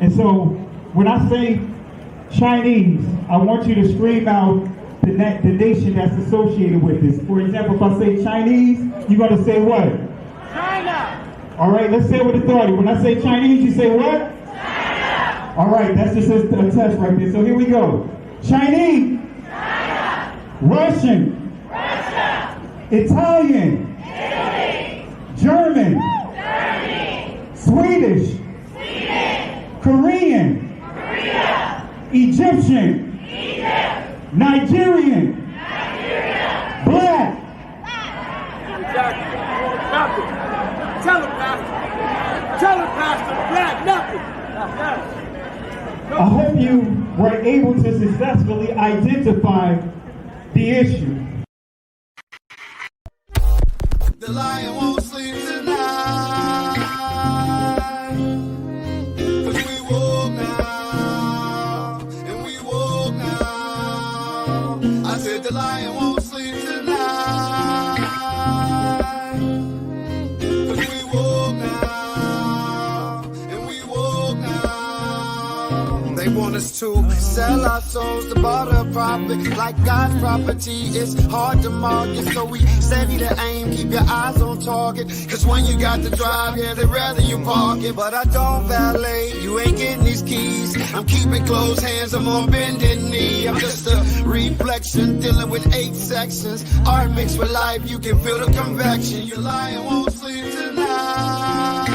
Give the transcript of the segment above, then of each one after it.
And so when I say Chinese, I want you to scream out the nation that's associated with this. For example, if I say Chinese, you're going to say what? China. All right, let's say it with authority. When I say Chinese, you say what? China. All right, that's just a test right there. So here we go. Chinese. China. Russian. Russia. Italian. Italy. German. Germany. Swedish. Sweden. Korean. Korea. Egyptian. Egypt. Nigerian. Nigeria. Black. Exactly. Nothing. Tell him, Pastor. Tell him, Pastor. Black, nothing. I hope you were able to successfully identify the issue. The lion won't sleep tonight, 'cause we woke now, and we woke now. I said the lion won't sleep tonight, 'cause we woke now, and we woke now. They want us to sell our souls to barter profit, like God's property. It's hard to market, so we steady to aim, keep your eyes on target. 'Cause when you got to drive, yeah, they'd rather you park it. But I don't valet, you ain't getting these keys. I'm keeping closed hands, I'm on bended knee. I'm just a reflection, dealing with 8 sections. Art mixed with life, you can feel the convection. Your lion won't sleep tonight,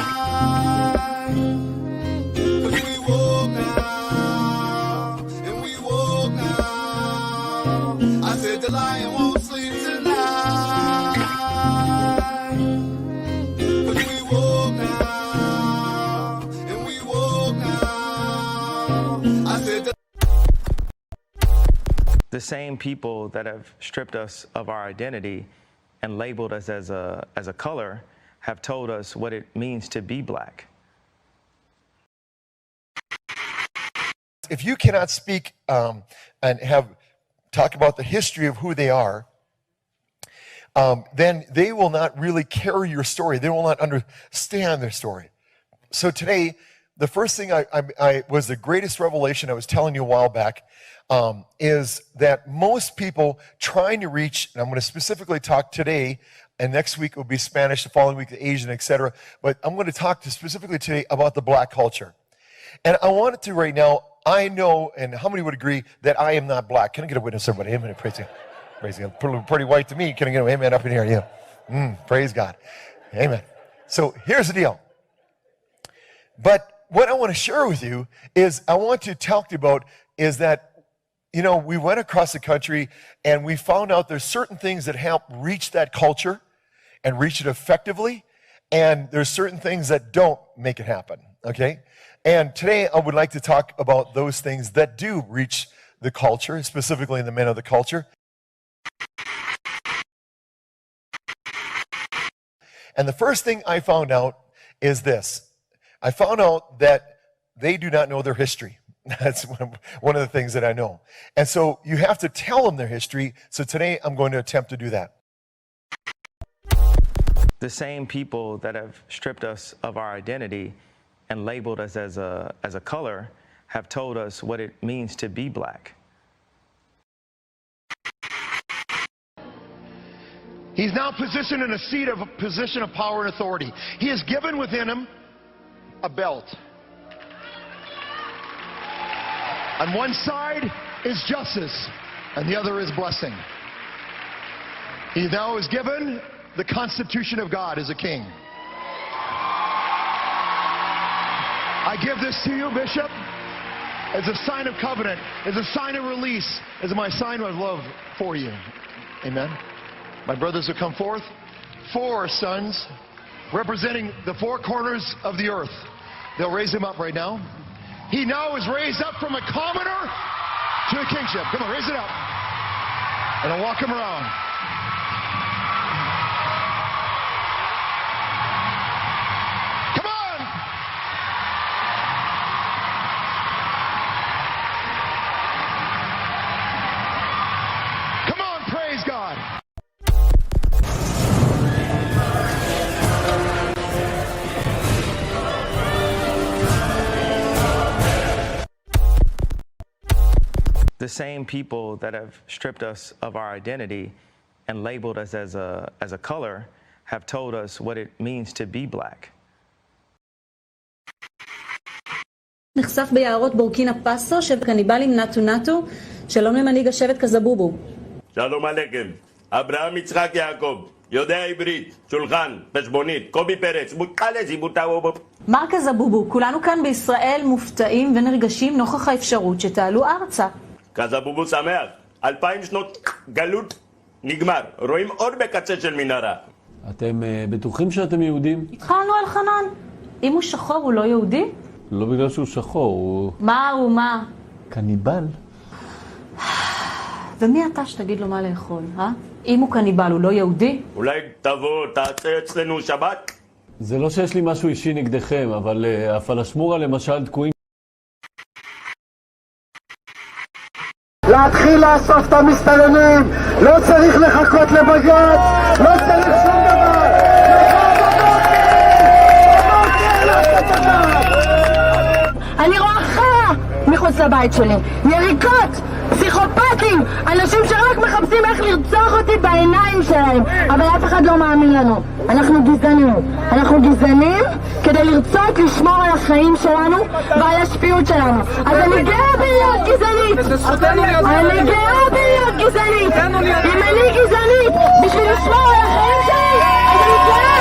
'cause we woke now, and we woke now. I said the lion won't sleep tonight, 'cause we woke now, and we woke now. I said the same people that have stripped us of our identity and labeled us as a color have told us what it means to be black. If you cannot speak and talk about the history of who they are, then they will not really carry your story. They will not understand their story. So today, the first thing I was the greatest revelation I was telling you a while back, is that most people trying to reach, and I'm going to specifically talk today, and next week will be Spanish, the following week the Asian, etc. But I'm going to talk specifically today about the black culture. And I wanted to right now, I know, and how many would agree that I am not black? Can I get a witness, everybody? Amen. Praise God. Praise God. Pretty white to me. Can I get an amen up in here? Yeah. Praise God. Amen. So here's the deal. But what I want to share with you is I want to talk to you about is that, you know, we went across the country and we found out there's certain things that help reach that culture and reach it effectively. And there's certain things that don't make it happen. Okay. And today I would like to talk about those things that do reach the culture, specifically the men of the culture. And the first thing I found out is this. I found out that they do not know their history. That's one of the things that I know. And so you have to tell them their history. So today I'm going to attempt to do that. The same people that have stripped us of our identity and labeled us as a color have told us what it means to be black. He's now positioned in a position of power and authority. He has given within him a belt. On one side is justice, and the other is blessing. He now is given the Constitution of God as a king. I give this to you, Bishop, as a sign of covenant, as a sign of release, as my sign of love for you. Amen. My brothers will come forth. 4 sons representing the 4 corners of the earth. They'll raise him up right now. He now is raised up from a commoner to a kingship. Come on, raise it up. And I'll walk him around. Come on! Come on, praise God. The same people that have stripped us of our identity and labeled us as a color have told us what it means to be black. נחשף ביערות בורקינה פאסו שבט קניבלים נטו נטו. שלום למנהיג השבט קזבובו. שלום עליכם. אברהם יצחק יעקב, יודע עברית, שולחן, חשבונית, קובי פרץ, מותקלס, יבוטאו. מר קזבובו, כולנו כאן בישראל מופתעים ונרגשים נוכח האפשרות שתעלו ארצה. קזבובו שמח, 2000 שנות גלות נגמר, רואים אור בקצה של מנהרה. אתם בטוחים שאתם יהודים? התחלנו על חנן. אם הוא שחור הוא לא יהודי? לא בגלל שהוא שחור, הוא... מה הוא מה? קניבל. ומי אתה שתגיד לו מה לאכול, אם הוא קניבל הוא לא יהודי? אולי תבוא, תעשה אצלנו שבת? זה לא שיש לי משהו אישי נגדכם, אבל הפלשמורה למשל תקועים. להתחיל לאסוף את המסתננים, לא צריך לחכות לבג"ץ, לא צריך שום דבר. אני רואה חרא מחוץ לבית שלי, יריקות, פסיכופטים, אנשים שרק מחפשים איך לרצוח אותי בעיניים שלהם, אבל אף אחד לא מאמין לנו. אנחנו גזענים כדי לרצות לשמור על החיים שלנו ועל השפיות שלנו. אז אני גאה בלהיות גזענית, אם אני גזענית בשביל לשמור על החיים שלי, אז אני גאה.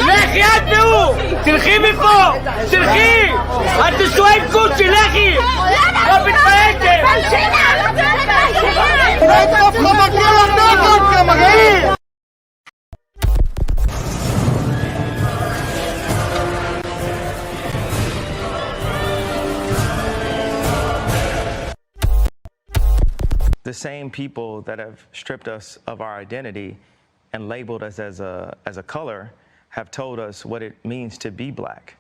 לכי את והוא! תלכי מפה! תלכי! את תשועה עם קוצ'י, לכי! לא מתפעלתם! סוף לא מגיע לדגל כמגעיל! The same people that have stripped us of our identity and labeled us as a color have told us what it means to be black.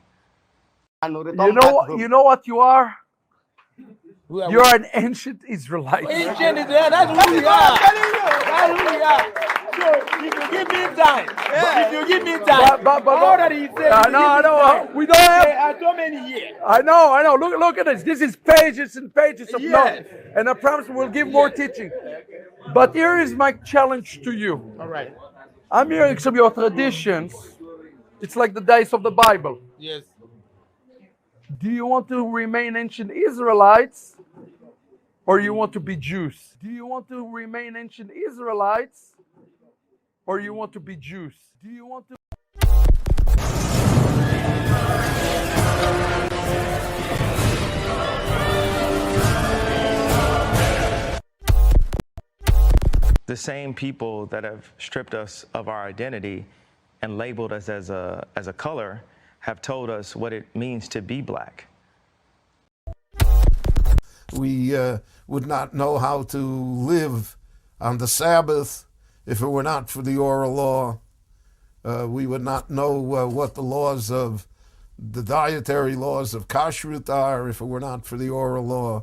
You know what you are? You're an ancient Israelite. Ancient Israelite, that's who we are! That's who we are! So, if you give me time, But all that he said, no, we don't have... so many years. I know. Look at this. This is pages and pages of notes. And I promise we'll give more teaching. But here is my challenge to you. All right. I'm hearing some of your traditions. It's like the days of the Bible. Yes. Do you want to remain ancient Israelites or you want to be Jews? Do you want to remain ancient Israelites or you want to be Jews? Do you want to... The same people that have stripped us of our identity and labeled us as a color have told us what it means to be black. We would not know how to live on the Sabbath if it were not for the oral law. We would not know what the laws of the dietary laws of kashrut are if it were not for the oral law.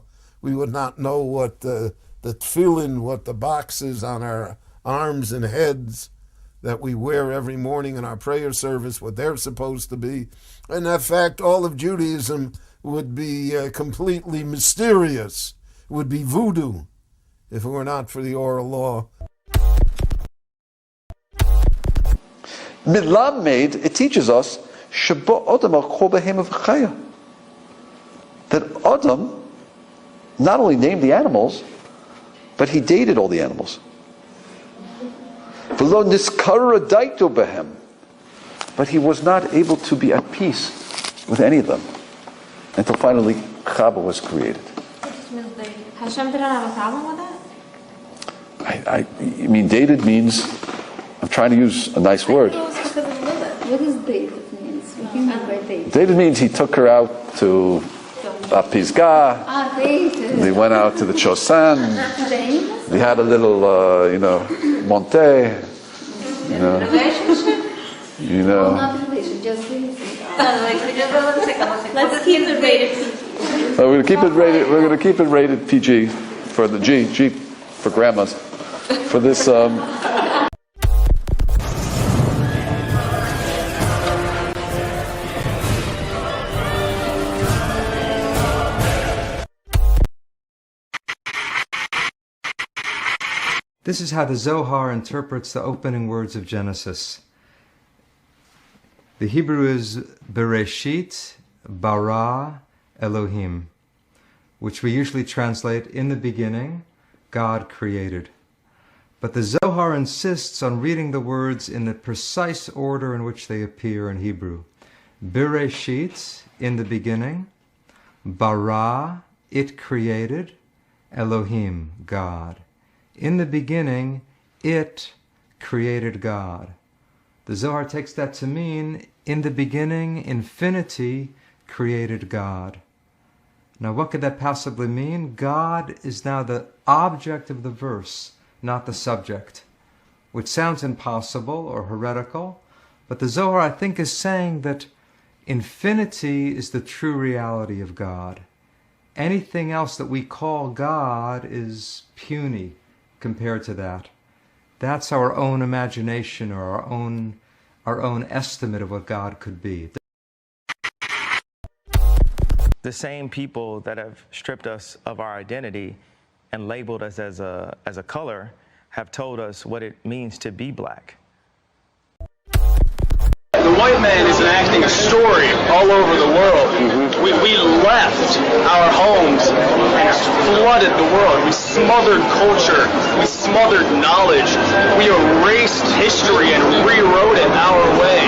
We would not know what the tefillin, what the boxes on our arms and heads that we wear every morning in our prayer service, what they're supposed to be. And in fact, all of Judaism would be completely mysterious. It would be voodoo if it were not for the oral law. Milamed, it teaches us that Adam not only named the animals, but he dated all the animals. But he was not able to be at peace with any of them until finally Chava was created. Hashem didn't have a problem with that? I mean, dated means, I'm trying to use a nice word. What does dated means? What do you mean by dated? Dated means he took her out to Pisgah. Dated. They went out to the Chosan. They had a little, Monte. Relationship? You know. Not relationship, just dating. Let's keep it rated PG. We're going to keep it rated. We're going to keep it rated PG for the G for grandmas for this. This is how the Zohar interprets the opening words of Genesis. The Hebrew is Bereshit bara Elohim, which we usually translate, in the beginning, God created. But the Zohar insists on reading the words in the precise order in which they appear in Hebrew. Bereshit, in the beginning, bara, it created, Elohim, God. In the beginning, it created God. The Zohar takes that to mean, in the beginning, infinity created God. Now, what could that possibly mean? God is now the object of the verse, not the subject, which sounds impossible or heretical, but the Zohar, I think, is saying that infinity is the true reality of God. Anything else that we call God is puny compared to that. That's our own imagination or our own estimate of what God could be. The same people that have stripped us of our identity and labeled us as a color have told us what it means to be black. The white man is enacting a story all over the world. We left our homes and flooded the world. We smothered culture. We smothered knowledge. We erased history and rewrote it our way.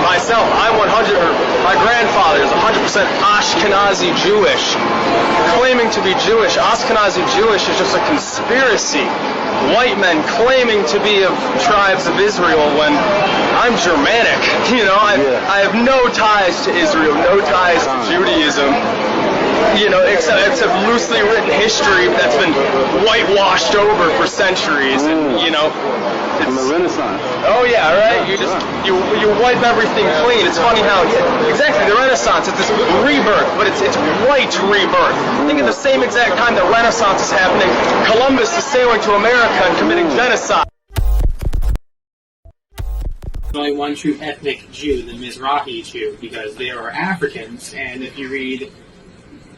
Myself, my grandfather is 100% Ashkenazi Jewish. Claiming to be Jewish, Ashkenazi Jewish is just a conspiracy. White men claiming to be of tribes of Israel when I'm Germanic. You know, I have no ties to Israel, no ties to Judaism. You know, except loosely written history that's been whitewashed over for centuries. And you know, from the Renaissance. Oh yeah, right. You wipe everything clean. It's funny how exactly the Renaissance. It's this rebirth, but it's white rebirth. Think of the same exact time the Renaissance is happening. Columbus is sailing to America and committing genocide. There's only one true ethnic Jew, the Mizrahi Jew, because they are Africans, and if you read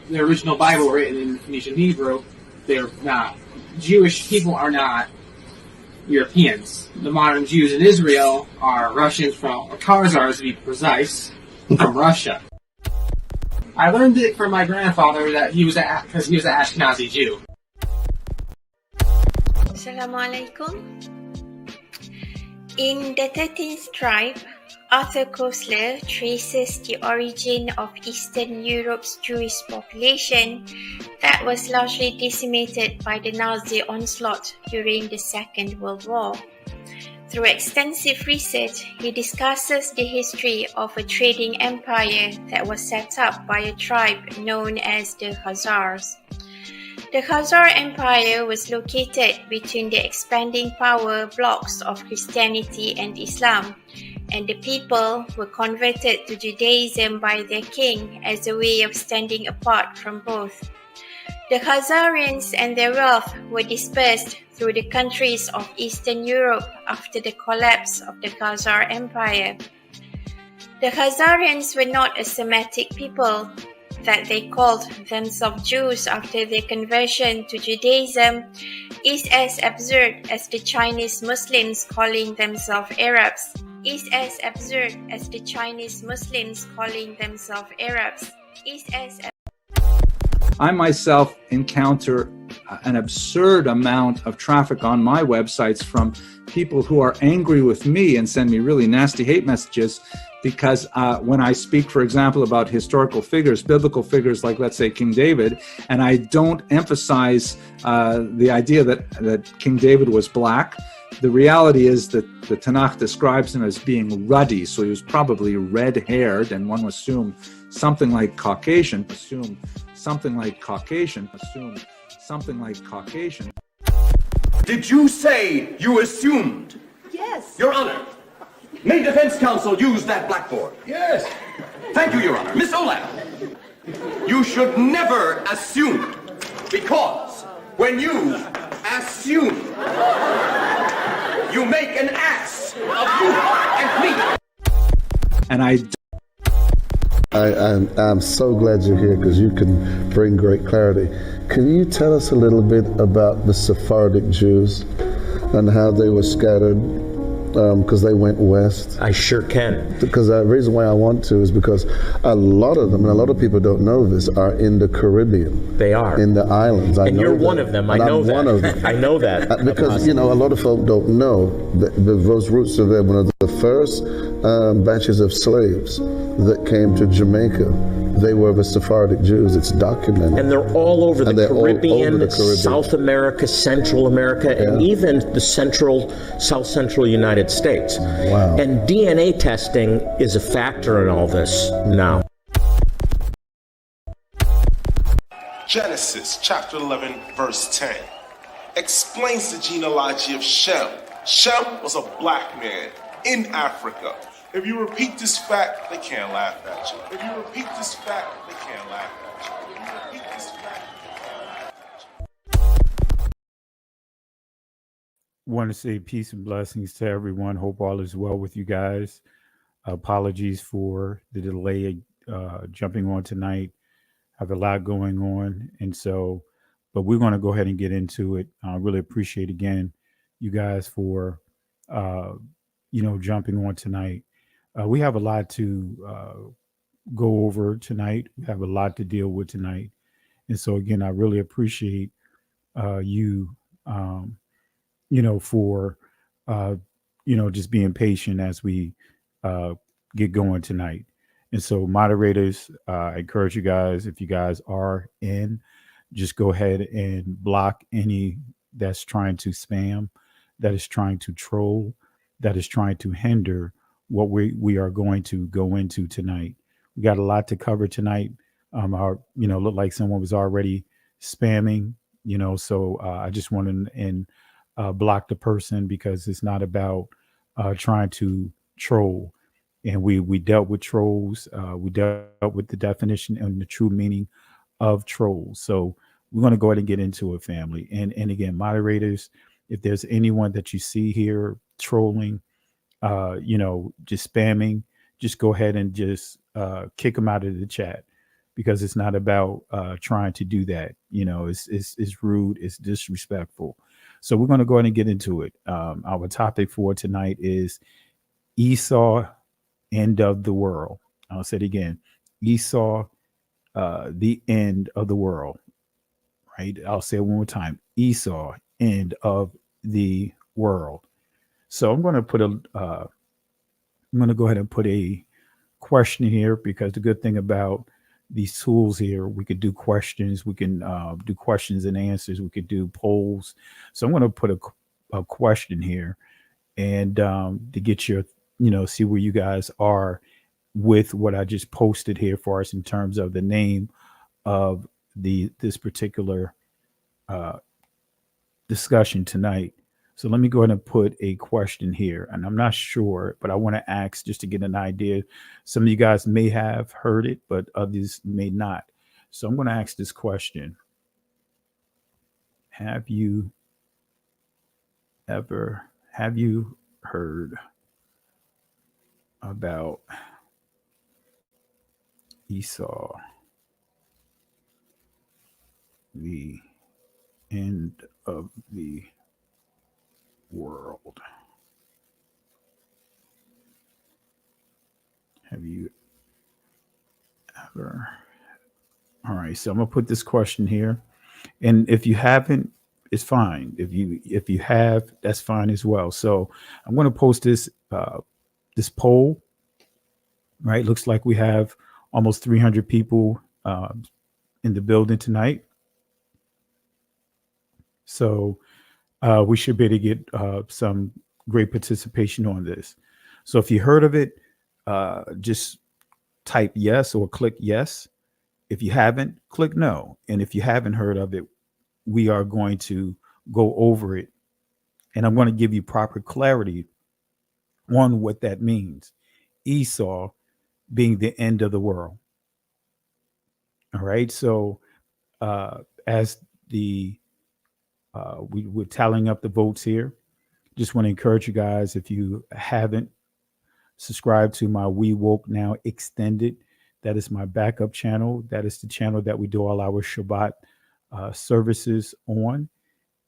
the original Bible written in Phoenician Hebrew, they're not. Jewish people are not Europeans. The modern Jews in Israel are Russians or Khazars to be precise, from Russia. I learned it from my grandfather that he was an Ashkenazi Jew. Assalamu alaikum. In the 13th tribe, Arthur Koestler traces the origin of Eastern Europe's Jewish population that was largely decimated by the Nazi onslaught during the Second World War. Through extensive research, he discusses the history of a trading empire that was set up by a tribe known as the Khazars. The Khazar Empire was located between the expanding power blocks of Christianity and Islam, and the people were converted to Judaism by their king as a way of standing apart from both. The Khazarians and their wealth were dispersed through the countries of Eastern Europe after the collapse of the Khazar Empire. The Khazarians were not a Semitic people, that they called themselves Jews after their conversion to Judaism is as absurd as the Chinese Muslims calling themselves Arabs. I myself encounter an absurd amount of traffic on my websites from people who are angry with me and send me really nasty hate messages because when I speak, for example, about historical figures, biblical figures like, let's say, King David, and I don't emphasize the idea that King David was black, the reality is that the Tanakh describes him as being ruddy, so he was probably red-haired, and one would assume something like Caucasian. Did you say you assumed? Yes. Your Honor, may defense counsel use that blackboard? Yes. Thank you, Your Honor. Miss Olam, you should never assume, because when you assume, you make an ass of you and me. And I'm so glad you're here because you can bring great clarity. Can you tell us a little bit about the Sephardic Jews and how they were scattered because they went west? I sure can. Because the reason why I want to is because a lot of them, and a lot of people don't know this, are in the Caribbean. They are. In the islands. And you're one of them. I know that. I'm one of them. I know that. Because, a lot of folk don't know that those roots are there. One of the first batches of slaves that came to Jamaica, they were the Sephardic Jews. It's documented. And they're all over the Caribbean, all over the Caribbean, South America, Central America, and even the South Central United States. Wow. And DNA testing is a factor in all this now. Genesis chapter 11, verse 10 explains the genealogy of Shem. Shem was a black man in Africa. If you repeat this fact, they can't laugh at you. If you repeat this fact, they can't laugh at you. If you repeat this fact, they can't laugh at you. Want to say peace and blessings to everyone. Hope all is well with you guys. Apologies for the delay jumping on tonight. I have a lot going on, and so, but we're going to go ahead and get into it. I really appreciate again you guys for jumping on tonight. We have a lot to go over tonight. We have a lot to deal with tonight. And so, again, I really appreciate you, for, just being patient as we get going tonight. And so, moderators, I encourage you guys, if you guys are in, just go ahead and block any that's trying to spam, that is trying to troll, that is trying to hinder what we are going to go into tonight. We got a lot to cover tonight. Looked like someone was already spamming, so I just want to block the person because it's not about trying to troll. And we dealt with trolls. We dealt with the definition and the true meaning of trolls. So we're going to go ahead and get into it, family. And again, moderators, if there's anyone that you see here trolling, just spamming, just go ahead and just kick them out of the chat, because it's not about trying to do that. It's rude, it's disrespectful. So we're going to go ahead and get into it. Our topic for tonight is Esau, end of the world. I'll say it again. Esau, the end of the world. Right? I'll say it one more time. Esau, end of the world. So I'm going to go ahead and put a question here, because the good thing about these tools here, we could do questions, we can do questions and answers, we could do polls. So I'm going to put a question here, and to get your, see where you guys are with what I just posted here for us in terms of the name of this particular discussion tonight. So let me go ahead and put a question here, and I'm not sure, but I want to ask just to get an idea. Some of you guys may have heard it, but others may not. So I'm going to ask this question. Have you heard about Esau, the end of the world? Have you ever? All right, so I'm gonna put this question here, and if you haven't, it's fine. If you have, that's fine as well. So I'm going to post this this poll. Right, looks like we have almost 300 people in the building tonight. So we should be able to get some great participation on this. So if you heard of it, just type yes or click yes. If you haven't, click no. And if you haven't heard of it, we are going to go over it. And I'm going to give you proper clarity on what that means. Esau, being the end of the world. All right. So as the we're tallying up the votes here, just want to encourage you guys, if you haven't subscribed to my We Woke Now Extended, that is my backup channel. That is the channel that we do all our Shabbat services on.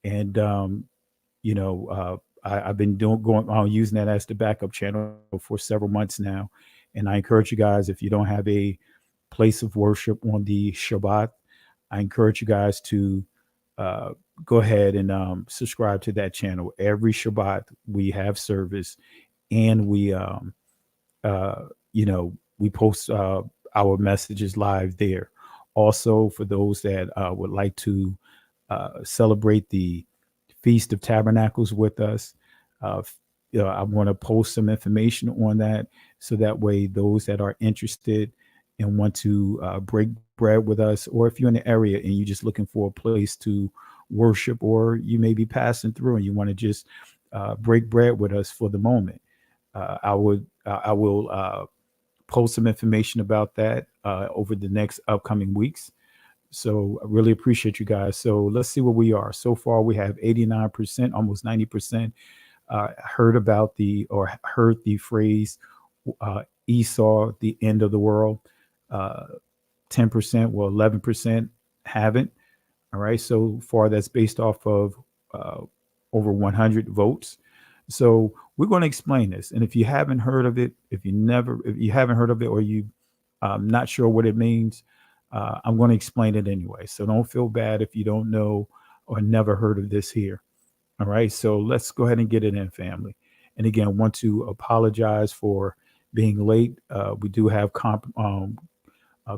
And I've been going on using that as the backup channel for several months now. And I encourage you guys, if you don't have a place of worship on the Shabbat, I encourage you guys to uh, go ahead and subscribe to that channel. Every Shabbat we have service, and uh, we post our messages live there. Also, for those that would like to celebrate the Feast of Tabernacles with us, uh, I'm going to post some information on that, so that way those that are interested and want to break bread with us, or if you're in the area and you're just looking for a place to worship, or you may be passing through and you want to just break bread with us for the moment, I will post some information about that over the next upcoming weeks. So I really appreciate you guys. So let's see where we are. So far, we have 89%, almost 90% heard about heard the phrase Esau, the end of the world. 10%, well, 11% haven't. All right. So far, that's based off of uh, over 100 votes. So we're going to explain this. And if you haven't heard of it, if you haven't heard of it, or you not sure what it means, I'm going to explain it anyway. So don't feel bad if you don't know or never heard of this here. All right. So let's go ahead and get it in, family. And again, want to apologize for being late. We do have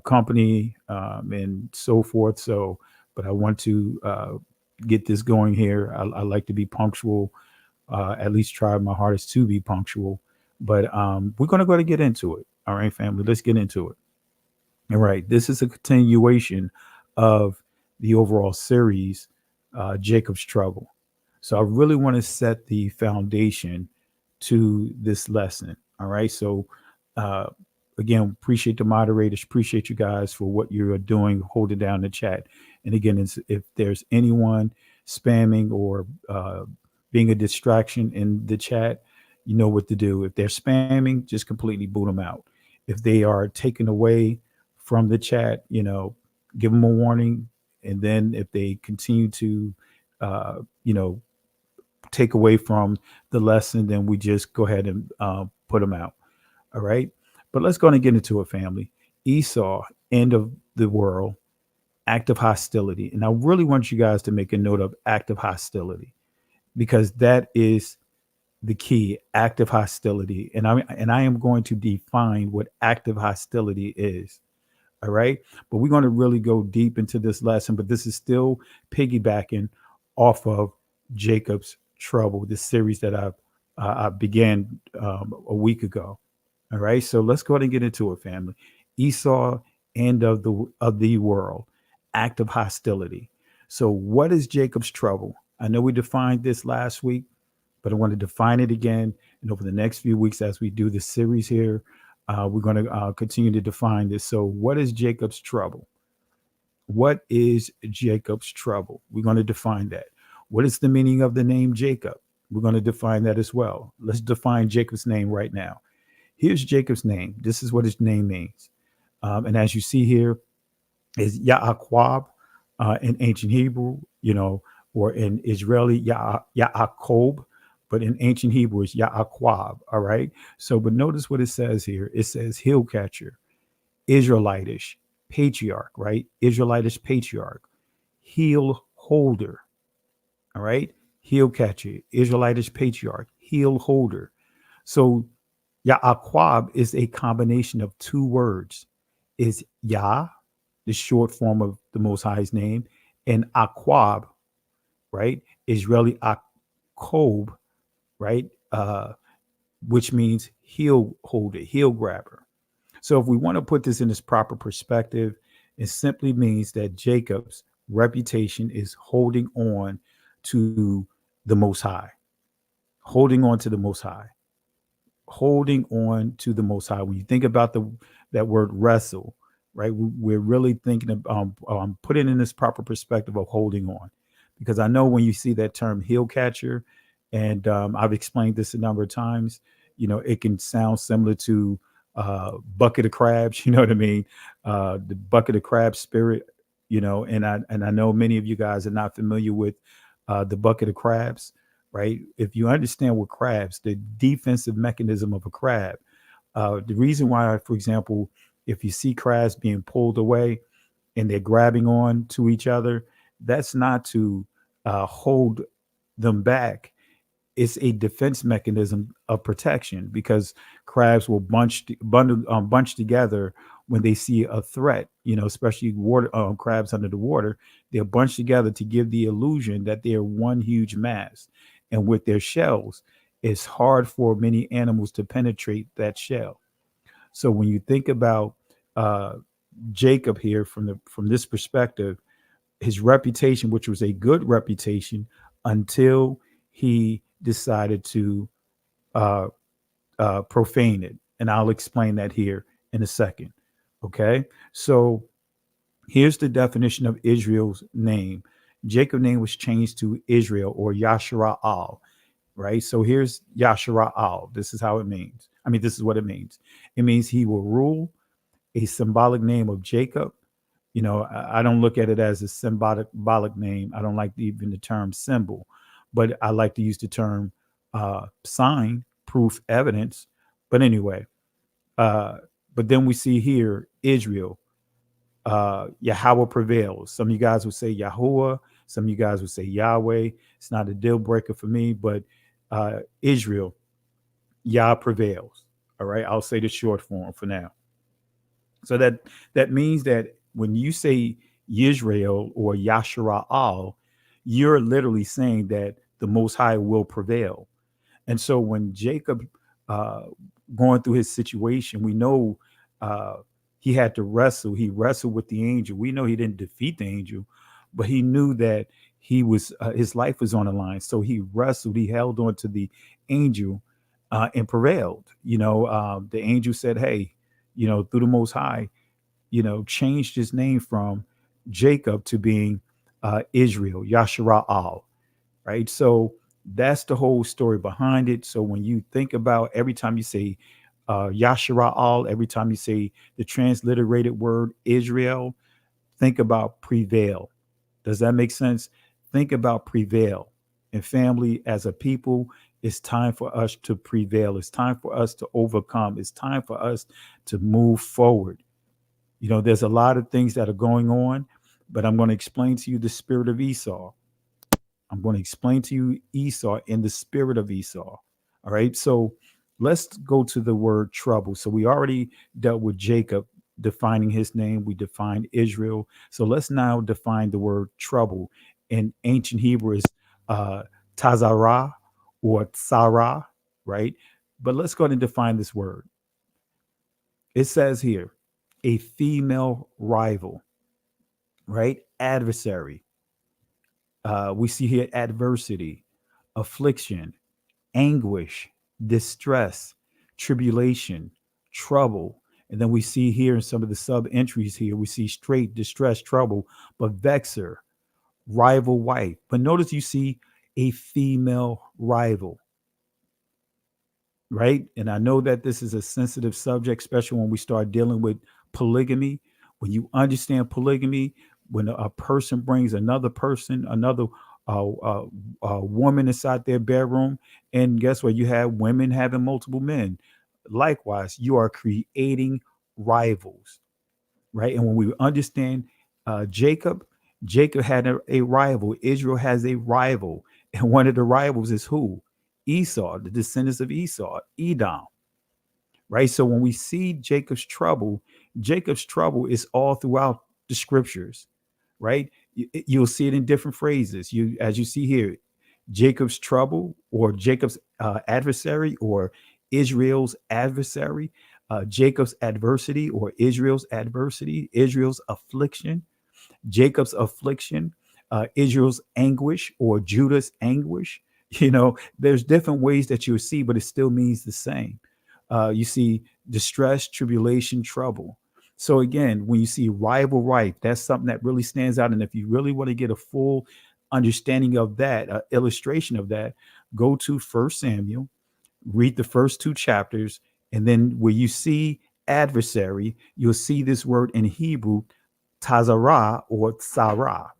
company and so forth. So, but I want to get this going here. I like to be punctual, at least try my hardest to be punctual. But we're going to go to get into it. All right, family, let's get into it. All right, this is a continuation of the overall series, Jacob's Trouble. So I really want to set the foundation to this lesson. All right, so uh, again, appreciate the moderators, appreciate you guys for what you're doing, holding down the chat. And again, if there's anyone spamming or being a distraction in the chat, you know what to do. If they're spamming, just completely boot them out. If they are taken away from the chat, give them a warning. And then if they continue to, you know, take away from the lesson, then we just go ahead and put them out. All right. But let's go and get into it, family. Esau, end of the world, act of hostility. And I really want you guys to make a note of active hostility, because that is the key, active hostility. And I am going to define what active hostility is. All right. But we're going to really go deep into this lesson. But this is still piggybacking off of Jacob's Trouble, this series that I began a week ago. All right. So let's go ahead and get into it, family. Esau, end of the world, act of hostility. So what is Jacob's trouble? I know we defined this last week, but I want to define it again. And over the next few weeks, as we do this series here, we're going to continue to define this. So what is Jacob's trouble? What is Jacob's trouble? We're going to define that. What is the meaning of the name Jacob? We're going to define that as well. Let's define Jacob's name right now. Here's Jacob's name. This is what his name means. And as you see here, is Yaakov in ancient Hebrew, or in Israeli, Yaakov, but in ancient Hebrew, it's Yaakov. All right. So, but notice what it says here. It says heel catcher, Israelitish, patriarch, right? Israelitish patriarch, heel holder. All right. Heel catcher, Israelitish patriarch, heel holder. So Ya'aquab is a combination of two words. Is Yah, the short form of the Most High's name, and Aquab, right? Israeli Akob, right? Which means heel holder, heel grabber. So if we want to put this in its proper perspective, it simply means that Jacob's reputation is holding on to the Most High, holding on to the Most High, holding on to the Most High. When you think about that word wrestle, right? We're really thinking of putting in this proper perspective of holding on, because I know when you see that term heel catcher, and I've explained this a number of times, it can sound similar to bucket of crabs. You know what I mean? The bucket of crab spirit. And I know many of you guys are not familiar with the bucket of crabs, right? If you understand what crabs, the defensive mechanism of a crab, the reason why, for example, if you see crabs being pulled away and they're grabbing on to each other, that's not to hold them back. It's a defense mechanism of protection, because crabs will bunch together when they see a threat. Especially water crabs under the water, they're bunched together to give the illusion that they're one huge mass. And with their shells, it's hard for many animals to penetrate that shell. So when you think about Jacob here from this perspective, his reputation, which was a good reputation until he decided to profane it. And I'll explain that here in a second. Okay. So here's the definition of Israel's name. Jacob's name was changed to Israel, or Yashara'al, right? So here's Yashara'al. This is how it means. This is what it means. It means he will rule, a symbolic name of Jacob. I don't look at it as a symbolic name. I don't like even the term symbol, but I like to use the term sign, proof, evidence. But anyway, but then we see here Israel, Yahweh prevails. Some of you guys would say Yahuwah. Some of you guys would say Yahweh. It's not a deal breaker for me, but Israel, Yah prevails. All right, I'll say the short form for now. So that means that when you say Yisrael or Yashara'al, you're literally saying that the Most High will prevail. And so when Jacob going through his situation, we know he had to wrestle. He wrestled with the angel. We know he didn't defeat the angel, but he knew that he was his life was on the line. So he wrestled. He held on to the angel and prevailed. The angel said, "Hey, through the Most High, changed his name from Jacob to being Israel, Yashara'al," right? So that's the whole story behind it. So when you think about every time you say Yashara'al, every time you say the transliterated word Israel, think about prevail. Does that make sense? Think about prevail. And family, as a people, it's time for us to prevail. It's time for us to overcome. It's time for us to move forward. There's a lot of things that are going on, but I'm going to explain to you the spirit of Esau. I'm going to explain to you Esau in the spirit of Esau. All right. So let's go to the word trouble. So we already dealt with Jacob defining his name. We defined Israel. So let's now define the word trouble. In ancient Hebrew is tazara or tsara, right? But let's go ahead and define this word. It says here, a female rival, right? Adversary. We see here adversity, affliction, anguish, distress, tribulation, trouble. And then we see here in some of the sub entries here, we see straight distress, trouble, but vexer, rival wife. But notice you see a female rival, right? And I know that this is a sensitive subject, especially when we start dealing with polygamy. When you understand polygamy, when a person brings another person, another woman inside their bedroom, and guess what? You have women having multiple men. Likewise, you are creating rivals, right? And when we understand Jacob had a rival. Israel has a rival. And one of the rivals is who? Esau, the descendants of Esau, Edom, right? So when we see Jacob's trouble is all throughout the scriptures, right? You'll see it in different phrases. As you see here, Jacob's trouble, or Jacob's adversary, or Israel's adversary, Jacob's adversity, or Israel's adversity, Israel's affliction, Jacob's affliction, Israel's anguish, or Judah's anguish. There's different ways that you'll see, but it still means the same. You see distress, tribulation, trouble. So again, when you see rival rife, that's something that really stands out. And if you really want to get a full understanding of that, illustration of that, go to First Samuel, read the first 2 chapters, and then where you see adversary, you'll see this word in Hebrew, tazarah or tsarah.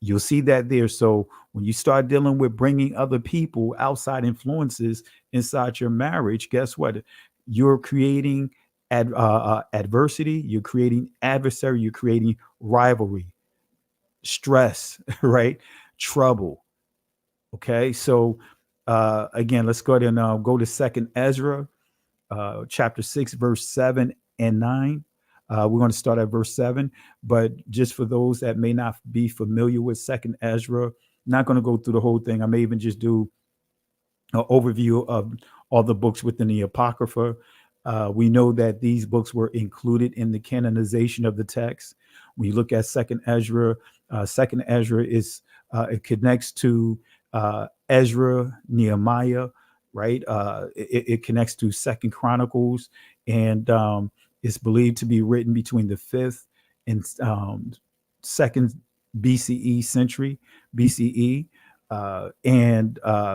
You'll see that there. So when you start dealing with bringing other people, outside influences inside your marriage, guess what? You're creating adversity, you're creating adversary, you're creating rivalry, stress, right? Trouble. Okay. So again, let's go ahead and go to Second Ezra, chapter 6, verse 7 and 9. We're going to start at verse 7, but just for those that may not be familiar with Second Ezra, not going to go through the whole thing. I may even just do an overview of all the books within the Apocrypha. We know that these books were included in the canonization of the text. When you look at Second Ezra is it connects to Ezra, Nehemiah, right? It connects to Second Chronicles, and it's believed to be written between the 5th and 2nd BCE century, BCE.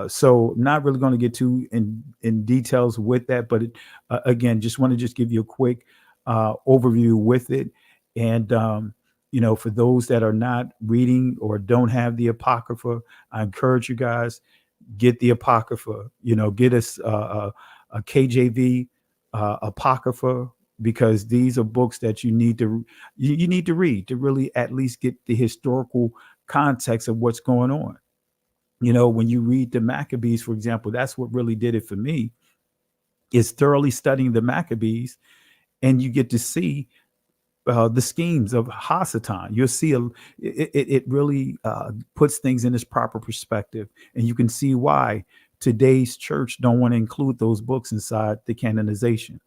So not really going to get too in details with that, but again, just want to just give you a quick overview with it. And for those that are not reading or don't have the Apocrypha, I encourage you guys, get the Apocrypha. Get us a KJV Apocrypha, because these are books that you need to read to really at least get the historical context of what's going on. When you read the Maccabees, for example, that's what really did it for me, is thoroughly studying the Maccabees, and you get to see the schemes of Hasatan. You'll see it really puts things in its proper perspective, and you can see why today's church don't want to include those books inside the canonization.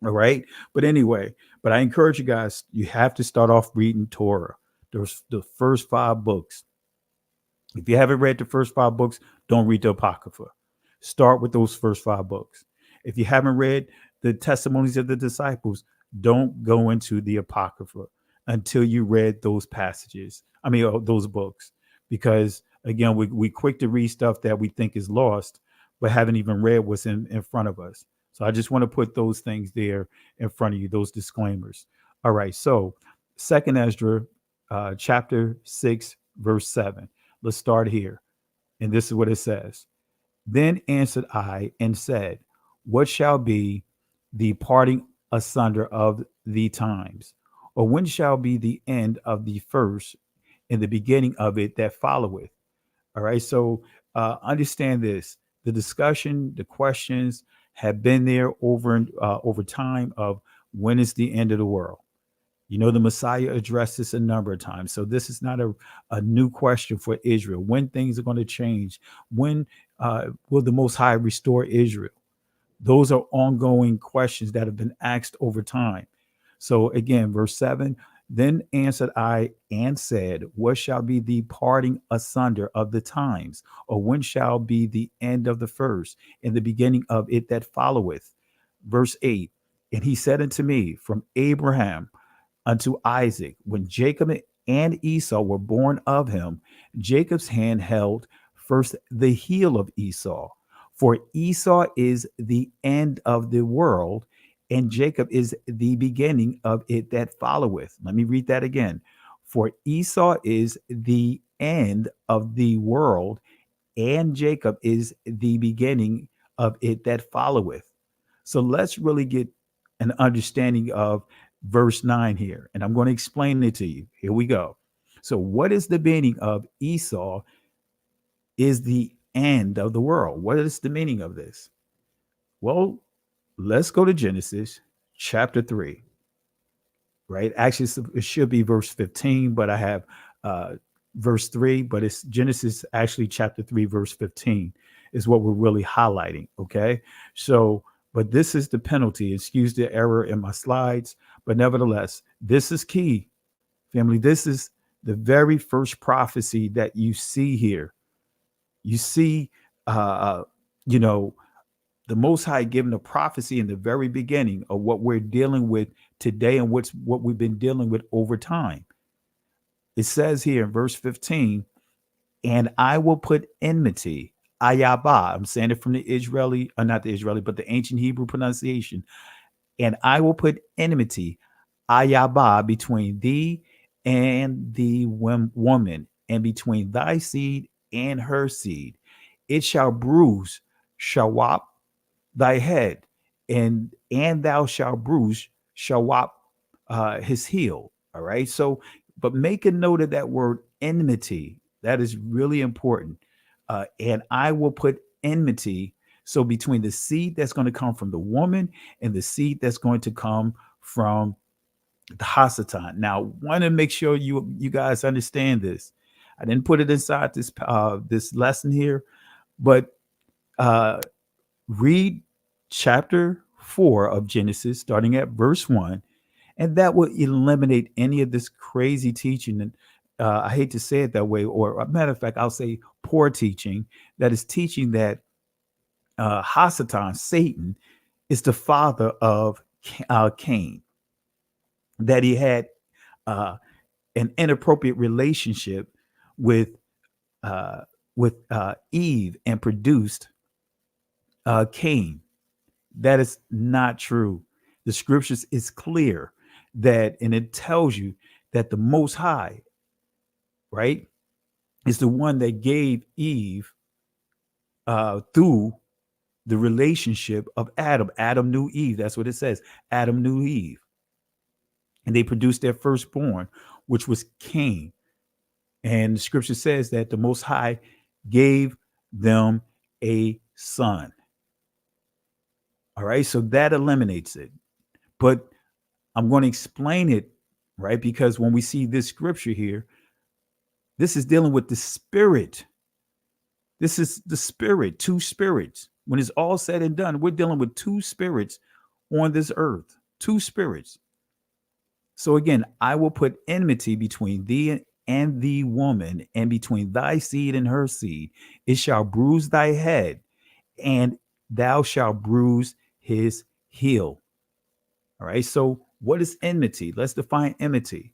All right. But anyway, I encourage you guys, you have to start off reading Torah. There's the first 5 books. If you haven't read the first 5 books, don't read the Apocrypha. Start with those first 5 books. If you haven't read the testimonies of the disciples, don't go into the Apocrypha until you read those passages. Those books, because again, we quick to read stuff that we think is lost, but haven't even read what's in front of us. So I just want to put those things there in front of you, those disclaimers. All right. So Second Ezra, chapter 6, verse 7. Let's start here. And this is what it says. Then answered I and said, what shall be the parting asunder of the times? Or when shall be the end of the first and the beginning of it that followeth? All right. So understand this. The discussion, the questions have been there over time of when is the end of the world. The Messiah addressed this a number of times. So this is not a new question for Israel. When things are going to change? When will the Most High restore Israel? Those are ongoing questions that have been asked over time. So again, verse 7, then answered I and said, what shall be the parting asunder of the times? Or when shall be the end of the first and the beginning of it that followeth? Verse 8, and he said unto me, from Abraham unto Isaac, when Jacob and Esau were born of him, Jacob's hand held first the heel of Esau. For Esau is the end of the world, and Jacob is the beginning of it that followeth. Let me read that again. For Esau is the end of the world, and Jacob is the beginning of it that followeth. So let's really get an understanding of verse 9 here, and I'm going to explain it to you. Here we go. So what is the meaning of Esau is the end of the world? What is the meaning of this? Well, let's go to Genesis chapter 3, right? Actually, it should be verse 15, but I have verse 3, but it's Genesis, actually chapter 3, verse 15 is what we're really highlighting, okay? So, but this is the penalty. Excuse the error in my slides, but nevertheless, this is key, family. This is the very first prophecy that you see here. You see, the the Most High given a prophecy in the very beginning of what we're dealing with today and what we've been dealing with over time. It says here in verse 15, and I will put enmity, ayaba. I'm saying it from the Israeli, or not the Israeli, but the ancient Hebrew pronunciation. And I will put enmity, ayaba, between thee and the woman, and between thy seed and her seed. It shall bruise, shawap, thy head, and thou shalt bruise, shawap, his heel. All right. So, but make a note of that word enmity. That is really important. And I will put enmity. So between the seed that's going to come from the woman and the seed that's going to come from the Hasatan. Now, want to make sure you guys understand this. I didn't put it inside this lesson here, but read chapter 4 of Genesis, starting at verse 1, and that will eliminate any of this crazy teaching. And I hate to say it that way, or a matter of fact, I'll say poor teaching that is teaching that Hasatan, Satan, is the father of Cain, that he had an inappropriate relationship with Eve and produced Cain. That is not true. The scriptures is clear that, and it tells you that the Most High, right, is the one that gave Eve through the relationship of Adam. Adam knew Eve. That's what it says. Adam knew Eve. And they produced their firstborn, which was Cain. And the scripture says that the Most High gave them a son. All right. So that eliminates it. But I'm going to explain it, right? Because when we see this scripture here, this is dealing with the spirit. This is the spirit, two spirits. When it's all said and done, we're dealing with two spirits on this earth, two spirits. So again, I will put enmity between thee and the woman, and between thy seed and her seed. It shall bruise thy head, and thou shalt bruise his heel. All right. So what is enmity? Let's define enmity.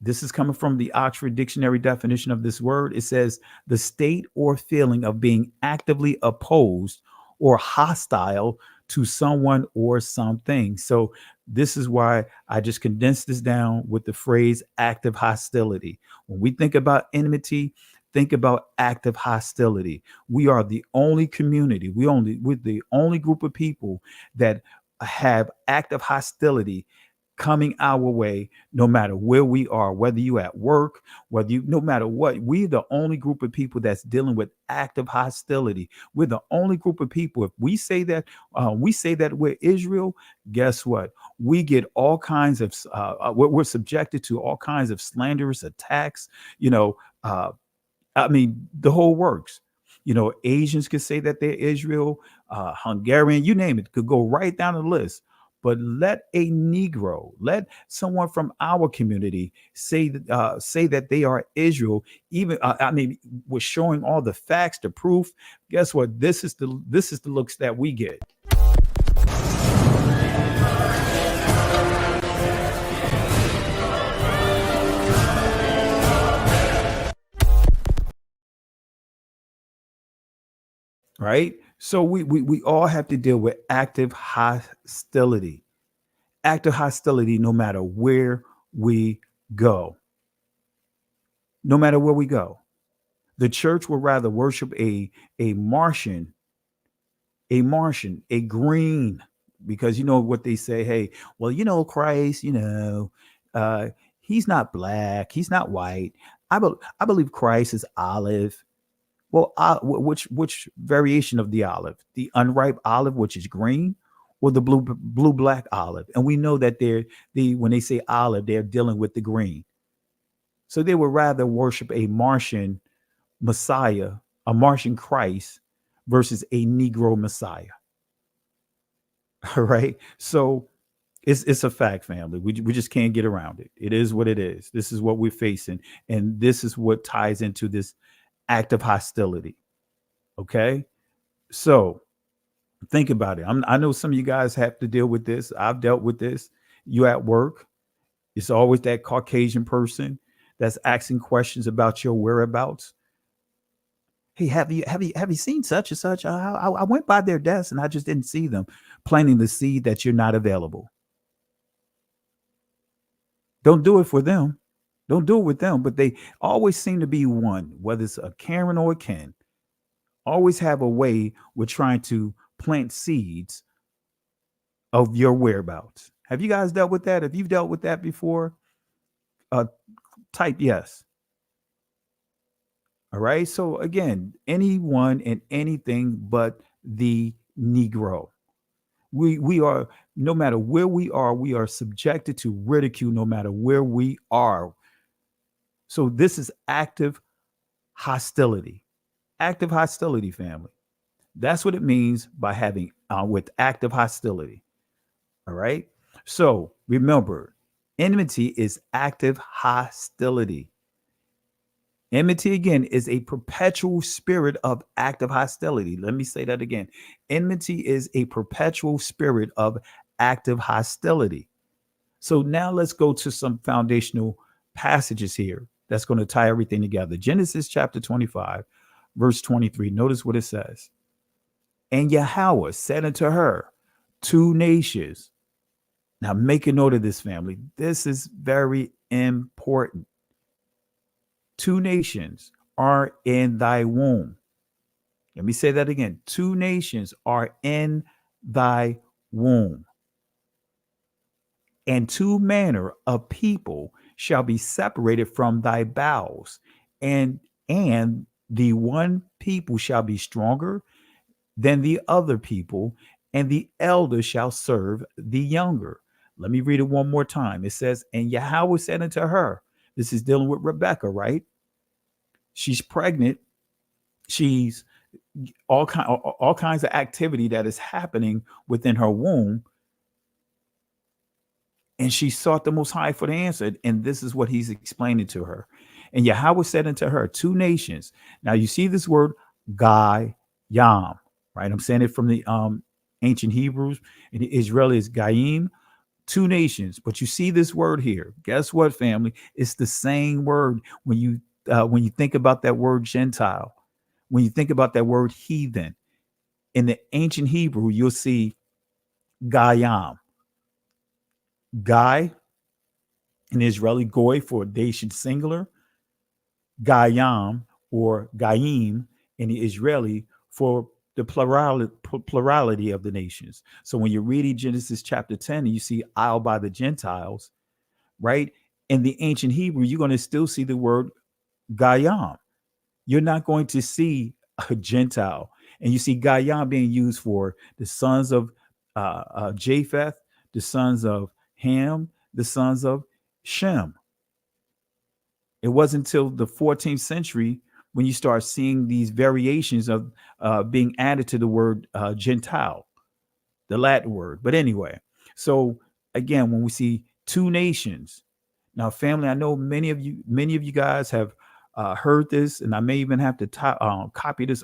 This is coming from the Oxford Dictionary definition of this word. It says the state or feeling of being actively opposed or hostile to someone or something. So this is why I just condensed this down with the phrase active hostility. When we think about enmity, think about active hostility. We are the only community, we're the only group of people that have active hostility coming our way, no matter where we are, whether you at work, no matter what. We're the only group of people that's dealing with active hostility. We're the only group of people. If we say that we're Israel, guess what? We get all kinds of we're subjected to all kinds of slanderous attacks. The whole works. Asians could say that they're Israel, Hungarian, you name it, could go right down the list. But let a Negro, let someone from our community say that they are Israel. Even we're showing all the facts, the proof. Guess what? This is the looks that we get. Right? So we all have to deal with active hostility. Active hostility no matter where we go. No matter where we go. The church will rather worship a Martian, a green, because you know what they say, hey, well, Christ, he's not black, he's not white. I believe Christ is olive. Well, which variation of the olive? The unripe olive, which is green, or the blue black olive? And we know that when they say olive, they're dealing with the green. So they would rather worship a Martian Messiah, a Martian Christ, versus a Negro Messiah. All right. So it's a fact, family. We just can't get around it. It is what it is. This is what we're facing. And this is what ties into this act of hostility. Okay. So Think about it. I know some of you guys have to deal with this. I've dealt with this. You at work, it's always that Caucasian person that's asking questions about your whereabouts. Hey, have you seen such and such? I went by their desk and I just didn't see them. Planting the seed that you're not available. Don't do it for them. Don't do it with them. But they always seem to be one, whether it's a Karen or a Ken, always have a way with trying to plant seeds of your whereabouts. Have you guys dealt with that? Have you dealt with that before? Uh, Type yes. All right. So again, anyone and anything but the Negro. We are, no matter where we are subjected to ridicule no matter where we are. So this is active hostility. Active hostility, family. That's what it means by having with active hostility. All right. So remember, enmity is active hostility. Enmity, again, is a perpetual spirit of active hostility. Let me say that again. Enmity is a perpetual spirit of active hostility. So now let's go to some foundational passages here that's going to tie everything together. Genesis chapter 25, verse 23. Notice what it says. And Yahweh said unto her, two nations. Now make a note of this, family. This is very important. Two nations are in thy womb. Let me say that again. Two nations are in thy womb. And two manner of people shall be separated from thy bowels. And the one people shall be stronger than the other people, and the elder shall serve the younger. Let me read it one more time. It says, and Yahweh said unto her, this is dealing with Rebecca, right? She's pregnant. She's all kinds of activity that is happening within her womb. And she sought the Most High for the answer. And this is what he's explaining to her. And Yahweh said unto her, two nations. Now you see this word, Gai Yam, right? I'm saying it from the ancient Hebrews, and the Israeli is Gaim, two nations. But you see this word here. Guess what, family? It's the same word when you think about that word Gentile, when you think about that word heathen. In the ancient Hebrew, you'll see Gayam. Guy, in Israeli, goy for nation singular. Gayam or Gayim in the Israeli for the plurality of the nations. So when you're reading Genesis chapter 10 and you see isle by the Gentiles, right? In the ancient Hebrew, you're going to still see the word Gayam. You're not going to see a Gentile. And you see Gayam being used for the sons of Japheth, the sons of Ham, the sons of Shem. It wasn't until the 14th century when you start seeing these variations of being added to the word Gentile, the Latin word. But anyway, so again, when we see two nations, now family, I know many of you guys have heard this, and I may even have to copy this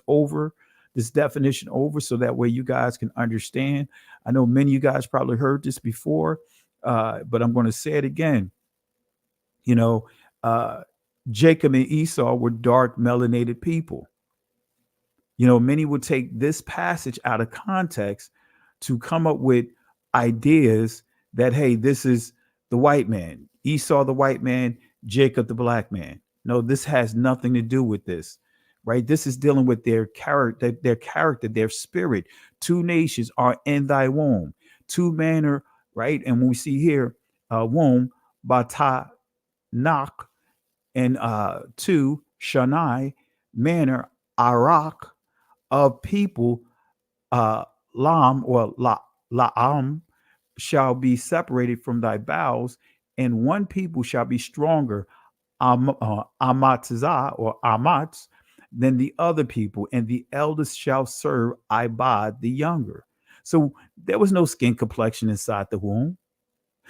definition over, so that way you guys can understand. I know many of you guys probably heard this before, but I'm going to say it again. You know, Jacob and Esau were dark melanated people. You know, many would take this passage out of context to come up with ideas that, hey, this is the white man, Esau the white man, Jacob the black man. No, this has nothing to do with this, right? This is dealing with their character, their spirit. Two nations are in thy womb, two manner, right? And when we see here, womb, bata, nak, and two, Shani, manner, Arak, of people, Lam or La'am, shall be separated from thy bowels, and one people shall be stronger, Amatzah or Amatz, than the other people, and the eldest shall serve Ibad the younger. So there was no skin complexion inside the womb,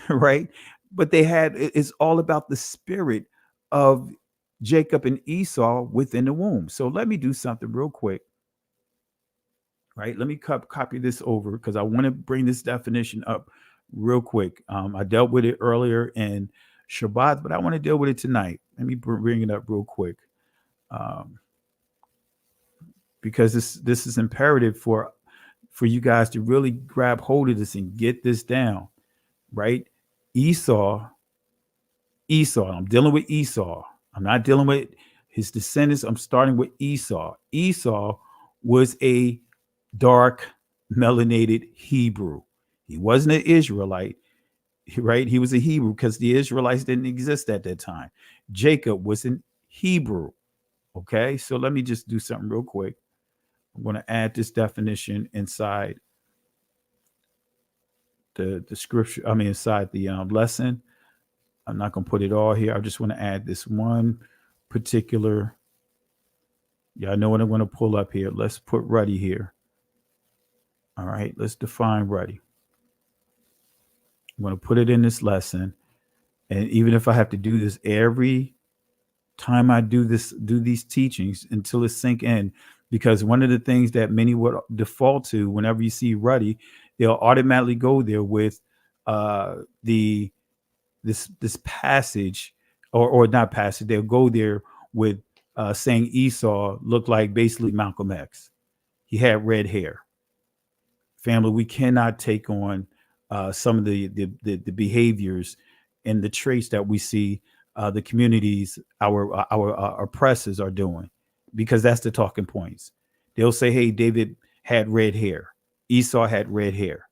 right? But it's all about the spirit of Jacob and Esau within the womb. So let me do something real quick. right? Let me copy this over because I want to bring this definition up real quick. I dealt with it earlier in Shabbat, but I want to deal with it tonight. Let me bring it up real quick, because this is imperative for you guys to really grab hold of this and get this down, right? Esau. I'm dealing with Esau. I'm not dealing with his descendants. I'm starting with Esau. Esau was a dark, melanated Hebrew. He wasn't an Israelite, right? He was a Hebrew because the Israelites didn't exist at that time. Jacob was an Hebrew. Okay, so let me just do something real quick. I'm going to add this definition inside the scripture. I mean, inside the lesson. I'm not going to put it all here. I just want to add this one particular. Yeah, I know what I'm going to pull up here. Let's put ruddy here. All right, let's define ruddy. I'm going to put it in this lesson. And even if I have to do this every time I do these teachings until it sink in, because one of the things that many would default to whenever you see ruddy, they'll automatically go there with this passage, or not passage. They'll go there with saying Esau looked like basically Malcolm X. He had red hair. Family, we cannot take on some of the behaviors and the traits that we see the communities, our oppressors are doing, because that's the talking points. They'll say, hey, David had red hair. Esau had red hair.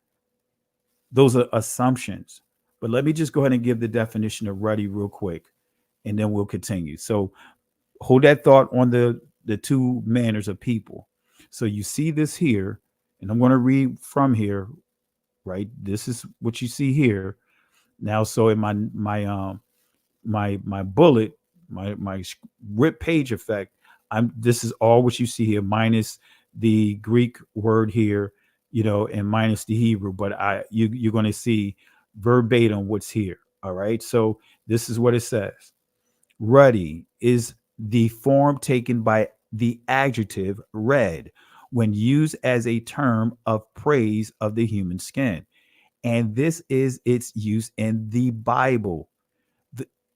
Those are assumptions. But let me just go ahead and give the definition of ruddy real quick, and then we'll continue. So hold that thought on the two manners of people. So you see this here, and I'm going to read from here, right? This is what you see here. Now, so in my bullet, my rip page effect, this is all what you see here, minus the Greek word here, and minus the Hebrew, but you're going to see verbatim what's here. All right. So this is what it says. Ruddy is the form taken by the adjective red when used as a term of praise of the human skin. And this is its use in the Bible.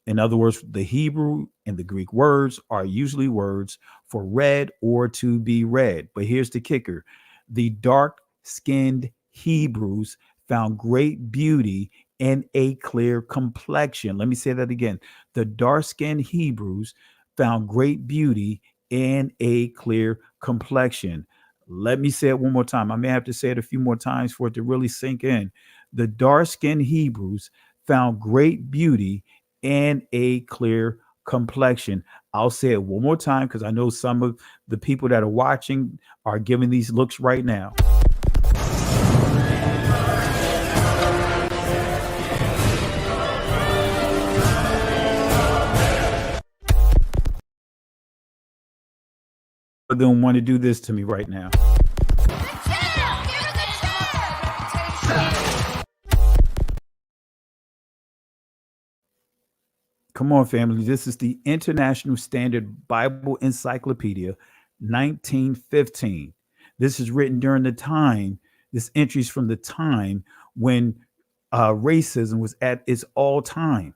In other words, the Hebrew and the Greek words are usually words for red or to be red. But here's the kicker. The dark-skinned Hebrews found great beauty in a clear complexion. Let me say that again. The dark-skinned Hebrews found great beauty in a clear complexion. Let me say it one more time. I may have to say it a few more times for it to really sink in. The dark-skinned Hebrews found great beauty and a clear complexion. I'll say it one more time because I know some of the people that are watching are giving these looks right now. They're going to want to do this to me right now. Come on, family. This is the International Standard Bible Encyclopedia, 1915. This is written during the time, this entry is from the time when racism was at its all time.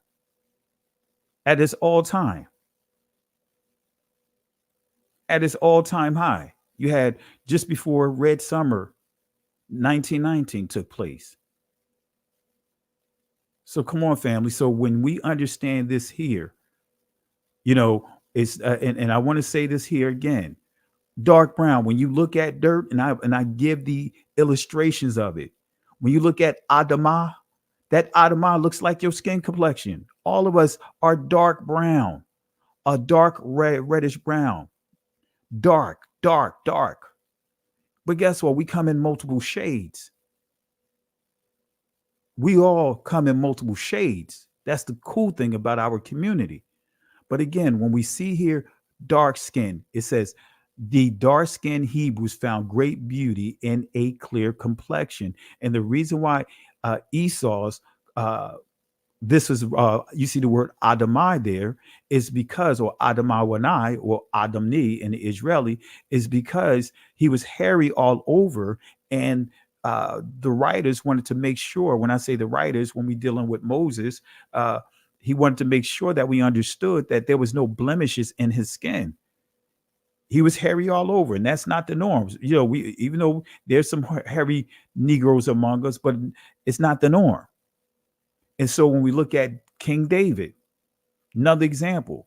At its all time. At its all-time high. You had just before Red Summer, 1919 took place. So come on, family. So when we understand this here, it's and I want to say this here again. Dark brown. When you look at dirt, and I give the illustrations of it. When you look at Adamah, that Adamah looks like your skin complexion. All of us are dark brown, a dark reddish brown, dark. But guess what? We come in multiple shades. We all come in multiple shades. That's the cool thing about our community. But again, when we see here dark skin, it says the dark skinned Hebrews found great beauty in a clear complexion. And the reason why Esau's this is you see the word Adamai there is because, or Adamawanai or Adamni in the Israeli, is because he was hairy all over. And the writers wanted to make sure, when I say the writers, when we dealing with Moses, he wanted to make sure that we understood that there was no blemishes in his skin. He was hairy all over, and that's not the norms. You know, we, even though there's some hairy Negroes among us, but it's not the norm. And so when we look at King David, another example,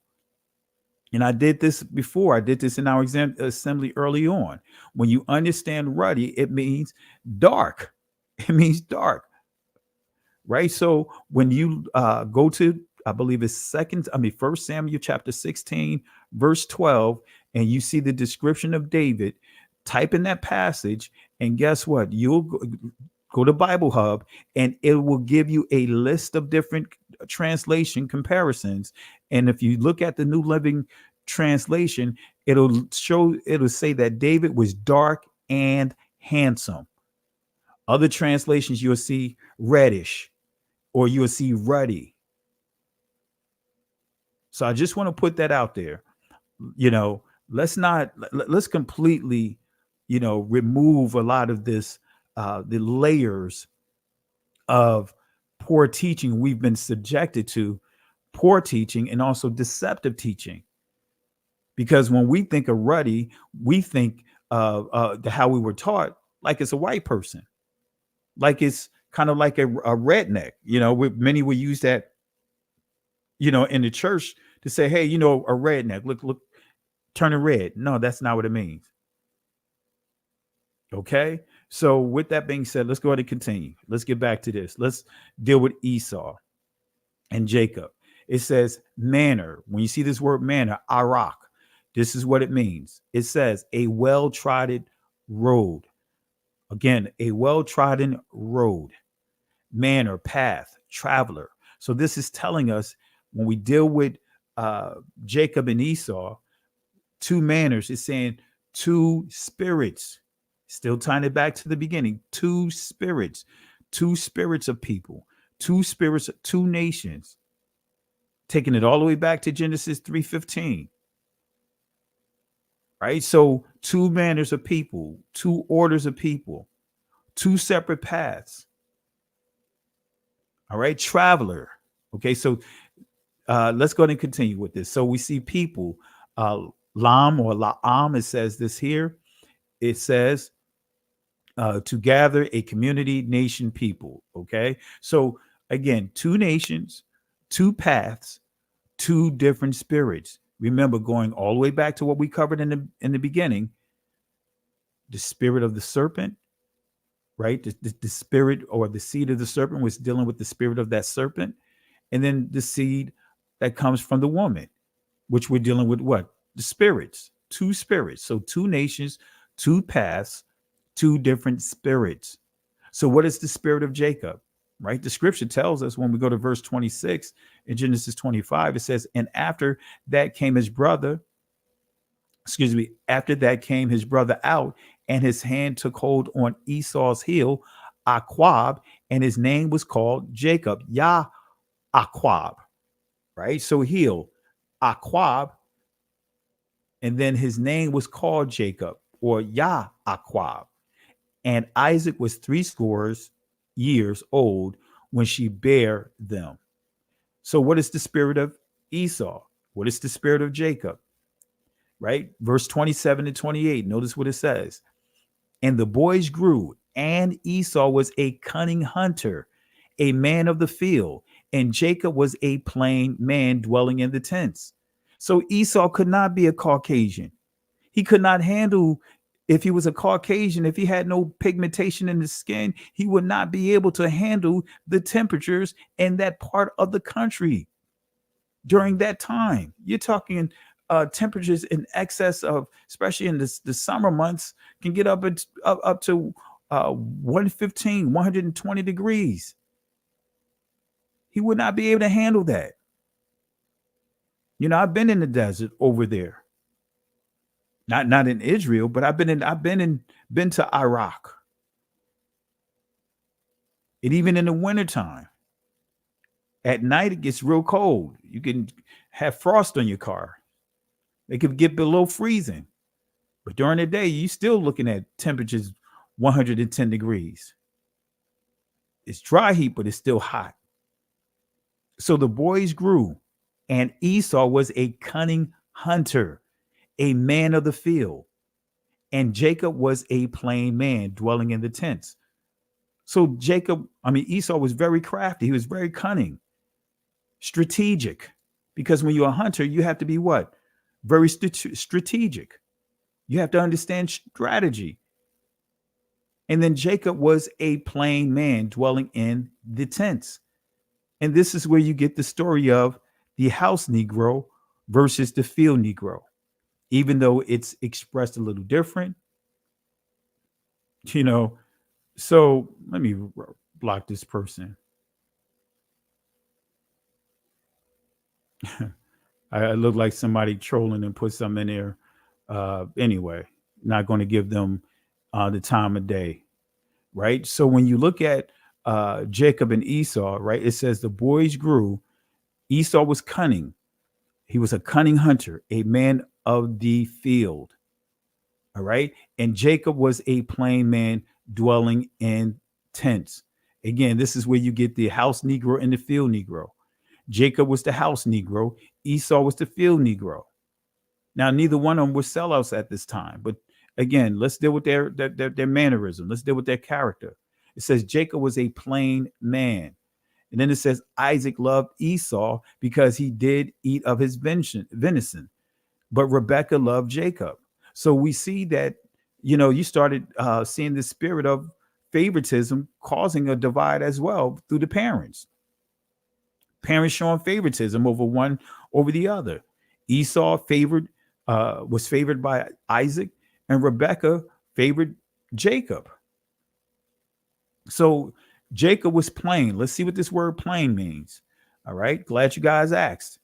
and I did this before, I did this in our assembly early on. When you understand ruddy, it means dark. It means dark, right? So when you go to, I believe it's First Samuel chapter 16, verse 12, and you see the description of David, type in that passage, and guess what? You'll go to Bible Hub, and it will give you a list of different translation comparisons. And if you look at the New Living Translation, it'll say that David was dark and handsome. Other translations, you'll see reddish, or you'll see ruddy. So I just want to put that out there. You know, let's completely, remove a lot of this, the layers of poor teaching we've been subjected to, poor teaching and also deceptive teaching. Because when we think of ruddy, we think of how we were taught, like it's a white person, like it's kind of like a redneck. Many will use that, in the church to say, hey, a redneck, look, turning red. No, that's not what it means. Okay. So with that being said, let's go ahead and continue. Let's get back to this. Let's deal with Esau and Jacob. It says manner. When you see this word manner, arak, this is what it means. It says a well-trodden road. Again, a well-trodden road. Manner, path, traveler. So this is telling us when we deal with Jacob and Esau, two manners, it's saying two spirits. Still tying it back to the beginning. Two spirits of people, two spirits, two nations. Taking it all the way back to Genesis 3:15. Right? So two manners of people, two orders of people, two separate paths. All right, traveler. Okay, so let's go ahead and continue with this. So we see people, lam or la'am, it says this here. It says to gather a community, nation, people. Okay, so again, two nations, two paths, two different spirits. Remember, going all the way back to what we covered in the beginning, the spirit of the serpent, right? The spirit or the seed of the serpent was dealing with the spirit of that serpent, and then the seed that comes from the woman, which we're dealing with what? The spirits, two spirits. So two nations, two paths, two different spirits. So what is the spirit of Jacob? Right? The scripture tells us when we go to verse 26 in Genesis 25, it says, and after that came his brother out, and his hand took hold on Esau's heel, Aquab, and his name was called Jacob, Yah Aquab, right? So heel, Aquab, and then his name was called Jacob, or Yah Aquab. And Isaac was 80 years old when she bare them. So what is the spirit of Esau? What is the spirit of Jacob? Right? Verse 27 and 28. Notice what it says. And the boys grew, and Esau was a cunning hunter, a man of the field, and Jacob was a plain man dwelling in the tents. So Esau could not be a Caucasian. He could not handle, if he was a Caucasian, if he had no pigmentation in his skin, he would not be able to handle the temperatures in that part of the country during that time. You're talking temperatures in excess of, especially in the summer months, can get up to 115, 120 degrees. He would not be able to handle that. I've been in the desert over there. Not in Israel, but I've been to Iraq. And even in the wintertime, At night, it gets real cold. You can have frost on your car. It could get below freezing. But during the day, you're still looking at temperatures 110 degrees. It's dry heat, but it's still hot. So the boys grew, and Esau was a cunning hunter, a man of the field, and Jacob was a plain man dwelling in the tents. So Esau was very crafty. He was very cunning, strategic, because when you're a hunter, you have to be what? Very strategic. You have to understand strategy. And then Jacob was a plain man dwelling in the tents. And this is where you get the story of the house Negro versus the field Negro, even though it's expressed a little different, you know. So let me block this person. I look like somebody trolling and put something in there. Anyway, not going to give them the time of day, right? So when you look at Jacob and Esau, right, it says the boys grew. Esau was cunning. He was a cunning hunter, a man of the field. All right. And Jacob was a plain man dwelling in tents. Again, this is where you get the house Negro and the field Negro. Jacob was the house Negro. Esau was the field Negro. Now, neither one of them were sellouts at this time. But again, let's deal with their mannerism. Let's deal with their character. It says Jacob was a plain man. And then it says Isaac loved Esau because he did eat of his venison, but Rebekah loved Jacob. So we see that, you started seeing the spirit of favoritism causing a divide as well through the parents. Parents showing favoritism over the other. Esau was favored by Isaac, and Rebekah favored Jacob. So Jacob was plain. Let's see what this word plain means. All right. Glad you guys asked.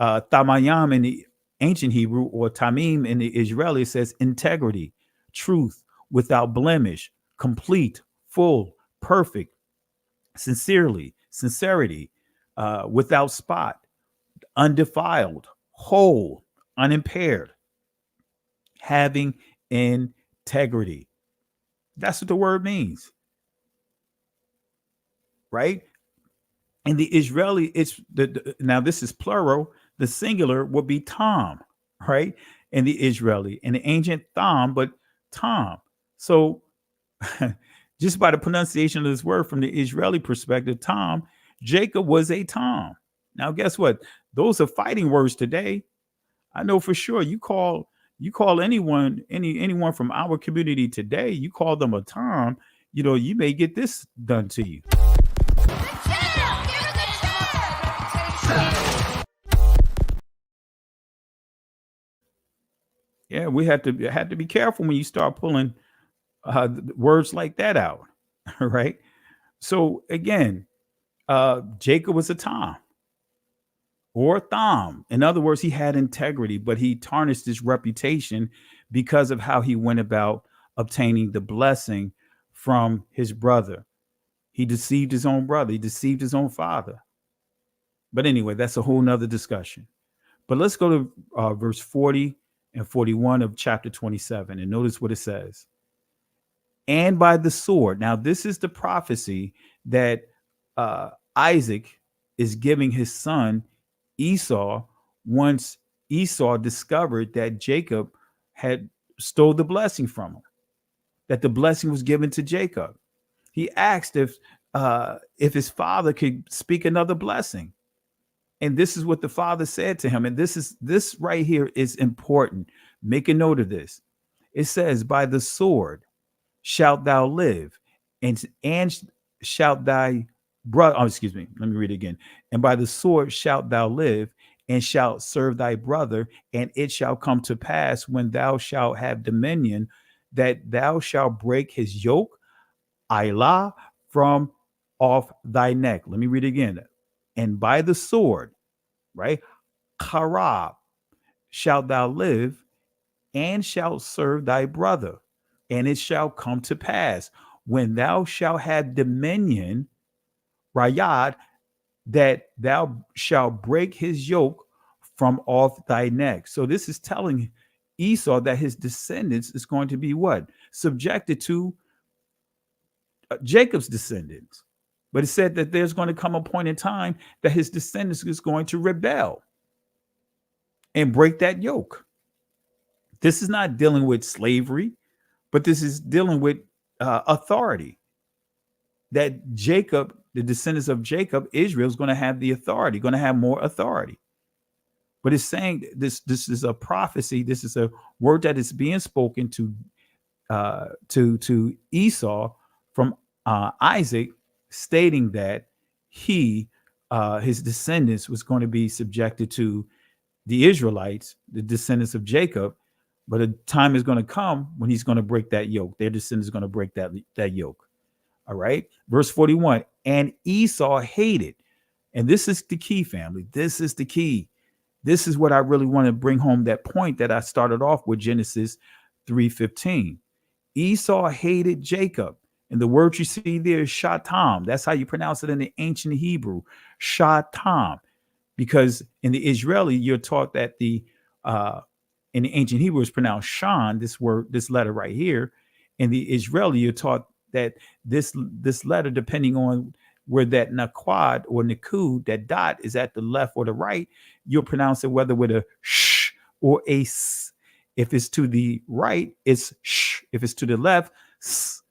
Tamayam in the ancient Hebrew, or tamim in the Israeli, says integrity, truth, without blemish, complete, full, perfect, sincerity, without spot, undefiled, whole, unimpaired, having integrity. That's what the word means. Right? And the Israeli, now this is plural. The singular would be Tom, right? And the Israeli, and the ancient Thom, but Tom. So just by the pronunciation of this word from the Israeli perspective, Tom, Jacob was a Tom. Now, guess what? Those are fighting words today. I know for sure. You call anyone from our community today, you call them a Tom, you may get this done to you. Yeah, we had to be careful when you start pulling words like that out, right? So again, Jacob was a Tom or Thom. In other words, he had integrity, but he tarnished his reputation because of how he went about obtaining the blessing from his brother. He deceived his own brother. He deceived his own father. But anyway, that's a whole nother discussion. But let's go to verse 40 and 41 of chapter 27, and notice what it says. And by the sword. Now, this is the prophecy that Isaac is giving his son Esau once Esau discovered that Jacob had stole the blessing from him, that the blessing was given to Jacob. He asked if his father could speak another blessing. And this is what the father said to him. And this right here is important. Make a note of this. It says, by the sword shalt thou live, and shalt thy brother, let me read it again. And by the sword shalt thou live, and shalt serve thy brother, and it shall come to pass when thou shalt have dominion, that thou shalt break his yoke, Ilah, from off thy neck. Let me read it again. And by the sword, right, Harab, shalt thou live, and shalt serve thy brother. And it shall come to pass when thou shalt have dominion, Rayad, that thou shalt break his yoke from off thy neck. So this is telling Esau that his descendants is going to be what? Subjected to Jacob's descendants. But it said that there's going to come a point in time that his descendants is going to rebel and break that yoke. This is not dealing with slavery, but this is dealing with authority. That Jacob, the descendants of Jacob, Israel is going to have the authority, going to have more authority. But it's saying this is a prophecy. This is a word that is being spoken to Esau from Isaac, stating that his descendants was going to be subjected to the Israelites, the descendants of Jacob. But a time is going to come when he's going to break that yoke. Their descendants are going to break that yoke. All right. Verse 41. And Esau hated. And this is the key, family. This is the key. This is what I really want to bring home, that point that I started off with, Genesis 3:15. Esau hated Jacob. And the word you see there is shatam. That's how you pronounce it in the ancient Hebrew, shatam. Because in the Israeli, you're taught that in the ancient Hebrew is pronounced shan, this letter right here. In the Israeli, you're taught that this letter, depending on where that naquad or nikud, that dot is at the left or the right, you'll pronounce it whether with a sh or a s. If it's to the right, it's sh. If it's to the left, s.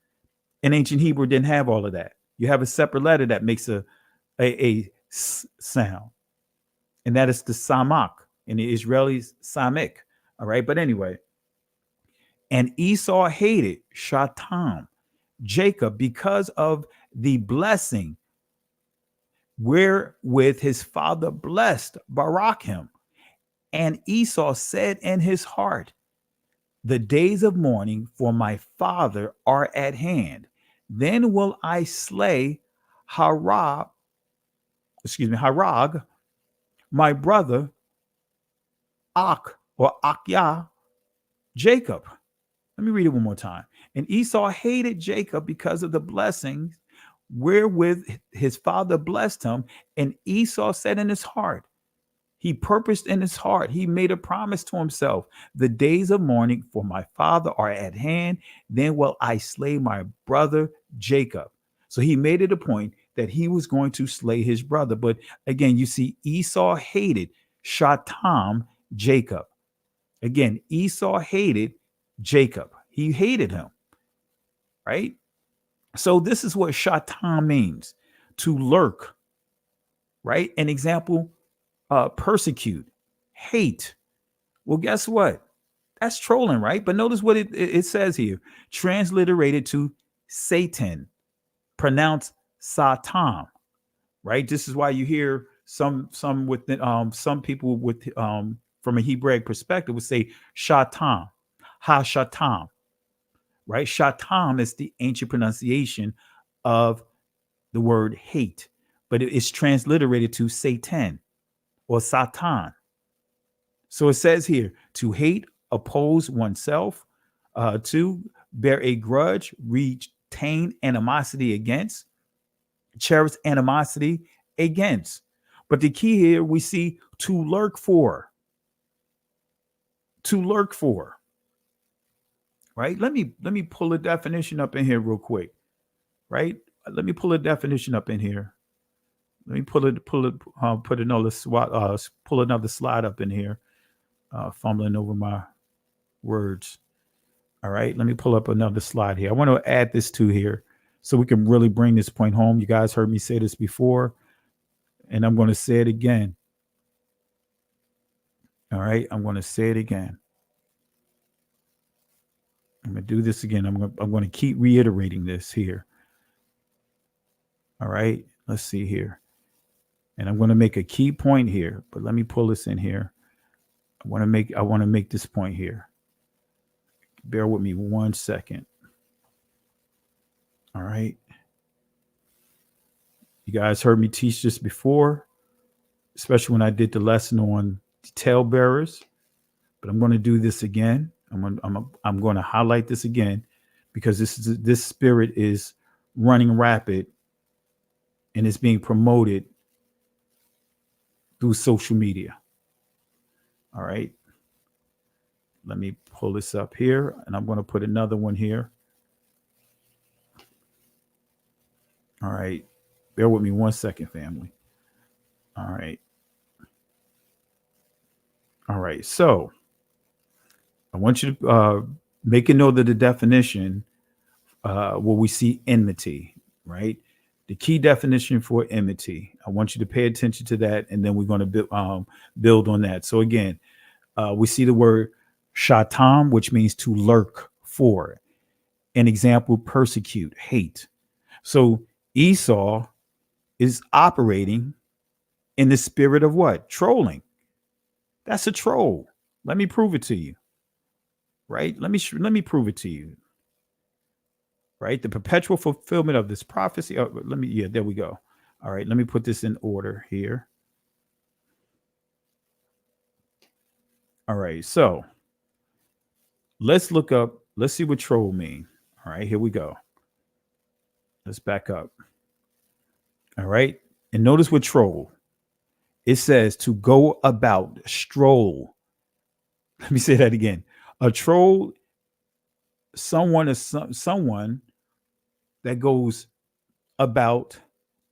In ancient Hebrew, didn't have all of that. You have a separate letter that makes a s sound, and that is the samak. In the Israelis, samek. All right, but anyway, and Esau hated Shatam, Jacob, because of the blessing wherewith his father blessed Barak him. And Esau said in his heart, the days of mourning for my father are at hand. Then will I slay Harag, my brother, Akyah, Jacob. Let me read it one more time. And Esau hated Jacob because of the blessings wherewith his father blessed him. And Esau said in his heart, he purposed in his heart, he made a promise to himself, the days of mourning for my father are at hand. Then will I slay my brother Jacob. So he made it a point that he was going to slay his brother. But again, you see, Esau hated Shatam, Jacob. Again, Esau hated Jacob. He hated him, right? So this is what Shatam means, to lurk, right? An example, persecute, hate. Well, guess what? That's trolling, right? But notice what it says here, transliterated to Satan, pronounced Satan, right? This is why you hear some people with from a Hebraic perspective would say Shatan, Ha Shatan, right? Shatan is the ancient pronunciation of the word hate, but it's transliterated to Satan or Satan. So it says here, to hate, oppose oneself, to bear a grudge, retain animosity against, cherish animosity against. But the key here, we see to lurk for. To lurk for. Right? Let me pull a definition up in here real quick. Right? Let me pull a definition up in here. Let me pull another slide up in here. Fumbling over my words. All right, let me pull up another slide here. I want to add this to here so we can really bring this point home. You guys heard me say this before, and I'm going to say it again. All right, I'm going to say it again. I'm going to do this again. I'm going to keep reiterating this here. All right, let's see here. And I'm going to make a key point here, but let me pull this in here. I want to make this point here. Bear with me 1 second. All right. You guys heard me teach this before, especially when I did the lesson on tail bearers, but I'm going to do this again. I'm going to highlight this again because this spirit is running rapid and it's being promoted through social media. All right. Let me pull this up here, and I'm going to put another one here. All right. Bear with me 1 second, family. All right. All right. So I want you to make a note of the definition where we see enmity, right? The key definition for enmity. I want you to pay attention to that, and then we're going to build on that. So again, we see the word shatam, which means to lurk for. An example, persecute, hate. So Esau is operating in the spirit of what? Trolling. That's a troll. Let me prove it to you. Right? Let me prove it to you. Right? The perpetual fulfillment of this prophecy. Oh, there we go. All right, let me put this in order here. All right, so let's see what troll mean. All right, here we go. Let's back up. All right, and notice what troll. It says to go about, stroll. Let me say that again. A troll, someone that goes about,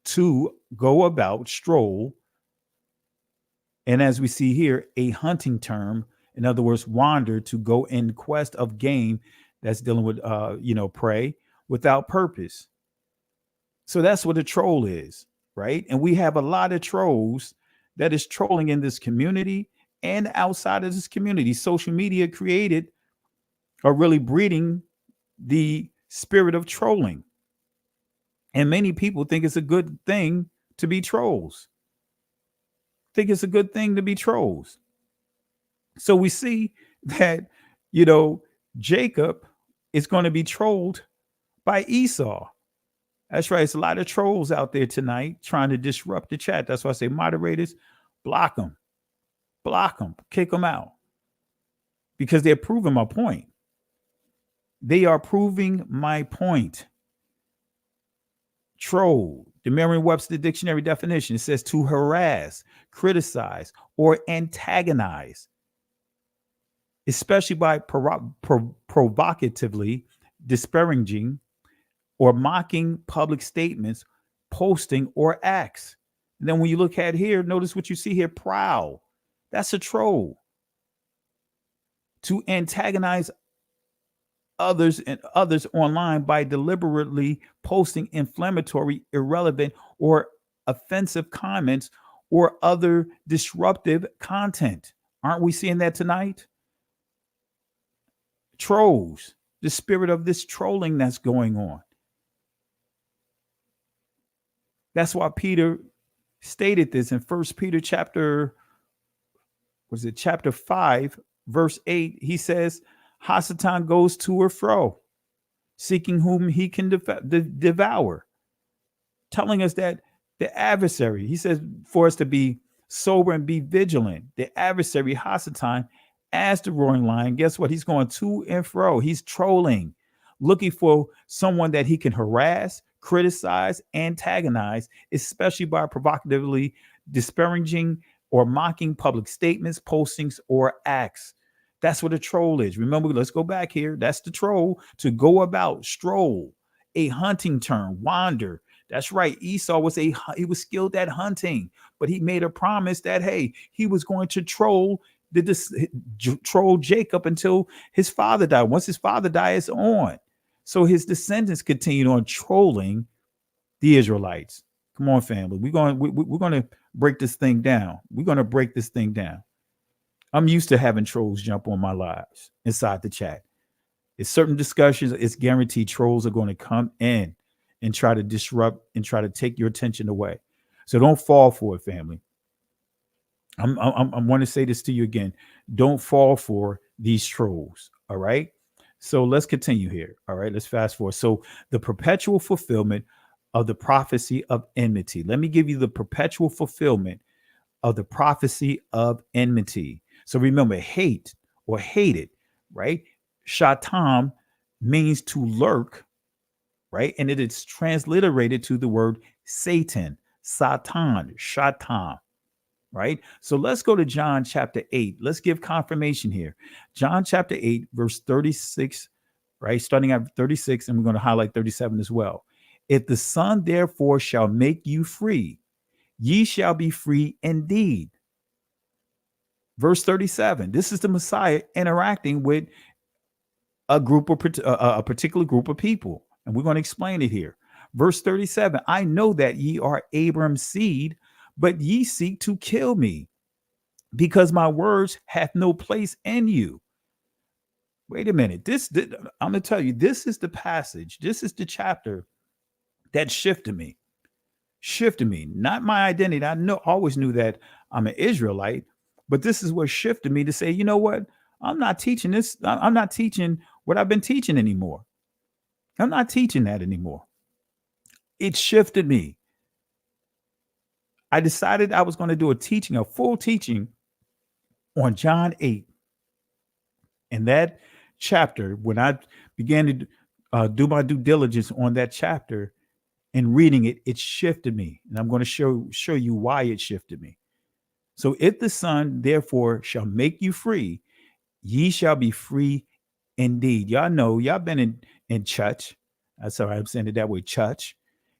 to go about, stroll. And as we see here, a hunting term, in other words, wander, to go in quest of game. That's dealing with prey without purpose. So that's what a troll is, right? And we have a lot of trolls that is trolling in this community and outside of this community. Social media created are really breeding the spirit of trolling. And many people think it's a good thing to be trolls. Think it's a good thing to be trolls. So we see that, Jacob is going to be trolled by Esau. That's right. It's a lot of trolls out there tonight trying to disrupt the chat. That's why I say moderators, block them, kick them out, because they're proving my point. They are proving my point. Troll, the Merriam-Webster dictionary definition, it says to harass, criticize, or antagonize, especially by provocatively disparaging or mocking public statements, posting, or acts. And then when you look at here, notice what you see here, prowl. That's a troll. To antagonize others online by deliberately posting inflammatory, irrelevant, or offensive comments or other disruptive content. Aren't we seeing that tonight? Trolls, the spirit of this trolling that's going on. That's why Peter stated this in 1 Peter chapter 5, verse 8. He says, Hasatan goes to or fro, seeking whom he can devour. Telling us that the adversary, he says, for us to be sober and be vigilant. The adversary, Hasatan, as the roaring lion, guess what? He's going to and fro. He's trolling, looking for someone that he can harass, criticize, antagonize, especially by provocatively disparaging or mocking public statements, postings, or acts. That's what a troll is. Remember, let's go back here. That's the troll, to go about, stroll, a hunting term, wander. That's right. Esau was skilled at hunting, but he made a promise that, hey, he was going to troll Jacob until his father died. Once his father dies, on. So his descendants continued on trolling the Israelites. Come on, family. We're going to break this thing down. We're going to break this thing down. I'm used to having trolls jump on my lives inside the chat. It's certain discussions. It's guaranteed trolls are going to come in and try to disrupt and try to take your attention away. So don't fall for it, family. I want to say this to you again. Don't fall for these trolls. All right. So let's continue here. All right. Let's fast forward. So the perpetual fulfillment of the prophecy of enmity. Let me give you the perpetual fulfillment of the prophecy of enmity. So remember, hate or hated, right? Shatam means to lurk, right? And it is transliterated to the word Satan, Satan, Shatam. right? So let's go to John chapter 8. Let's give confirmation here. John chapter 8, verse 36, right? Starting at 36, and we're going to highlight 37 as well. If the Son therefore shall make you free, ye shall be free indeed. Verse 37, this is the Messiah interacting with a group of a particular group of people, and we're going to explain it here. Verse 37, I know that ye are Abraham's seed, but ye seek to kill me, because my words hath no place in you. Wait a minute. I'm going to tell you, this is the passage. This is the chapter that shifted me. Not my identity. Always knew that I'm an Israelite, but this is what shifted me to say, you know what? I'm not teaching this. I'm not teaching what I've been teaching anymore. I'm not teaching that anymore. It shifted me. I decided I was going to do a full teaching on John 8. And that chapter, when I began to do my due diligence on that chapter and reading it, it shifted me. And I'm going to show you why it shifted me. So if the Son therefore shall make you free, ye shall be free indeed. Y'all know, y'all been in church. That's all right, I'm saying it that way, church.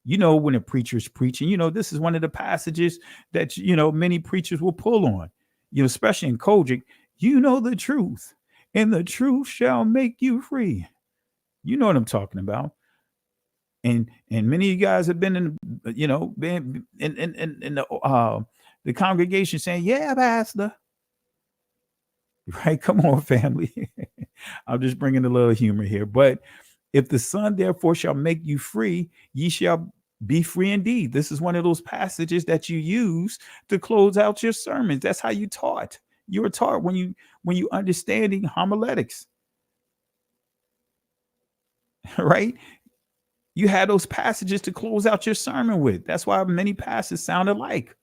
You know, when a preacher is preaching, this is one of the passages that, many preachers will pull on, especially in Kojic. You know the truth, and the truth shall make you free. You know what I'm talking about. And many of you guys have been been in the congregation saying, yeah, pastor. Right? Come on, family. I'm just bringing a little humor here. But if the Son therefore shall make you free, ye shall be free indeed. This is one of those passages that you use to close out your sermons. That's how you taught. You were taught when you understanding homiletics. Right? You had those passages to close out your sermon with. That's why many passages sound alike,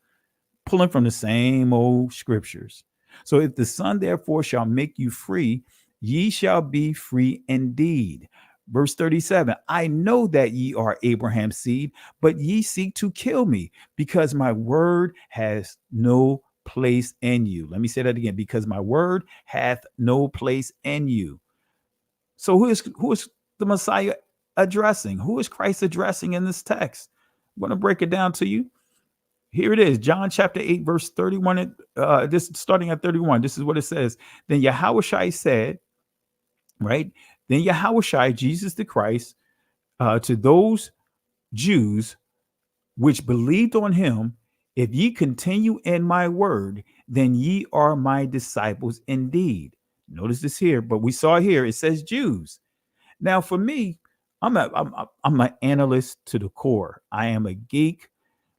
pulling from the same old scriptures. So if the Son therefore shall make you free, ye shall be free indeed. Verse 37, I know that ye are Abraham's seed, but ye seek to kill me, because my word has no place in you. Let me say that again, because my word hath no place in you. So who is the Messiah addressing? Who is Christ addressing in this text? I'm going to break it down to you. Here it is, John chapter 8, verse 31. This starting at 31. This is what it says. Then Yahushua said, right? Then Yahushua, Jesus the Christ, to those Jews which believed on him, if ye continue in my word, then ye are my disciples indeed. Notice this here, but we saw here, it says Jews. Now for me, I'm an analyst to the core. I am a geek.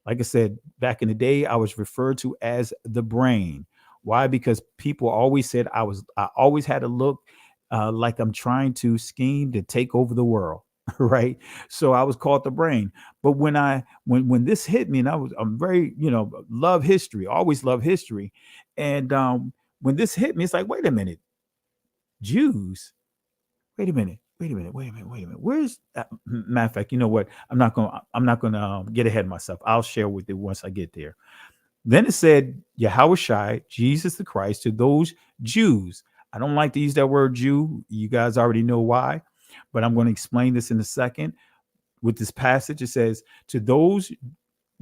Like I said, back in the day, I was referred to as the brain. Why? Because people always said I always had to look like I'm trying to scheme to take over the world, right? So I was called the brain. But when this hit me, and I'm very, love history, always love history. And when this hit me, it's like, wait a minute, Jews. Wait a minute. Where's matter of fact, you know what? I'm not gonna get ahead of myself. I'll share with you once I get there. Then it said, Yahushua, Jesus the Christ, to those Jews. I don't like to use that word Jew. You guys already know why, but I'm going to explain this in a second. With this passage, it says, to those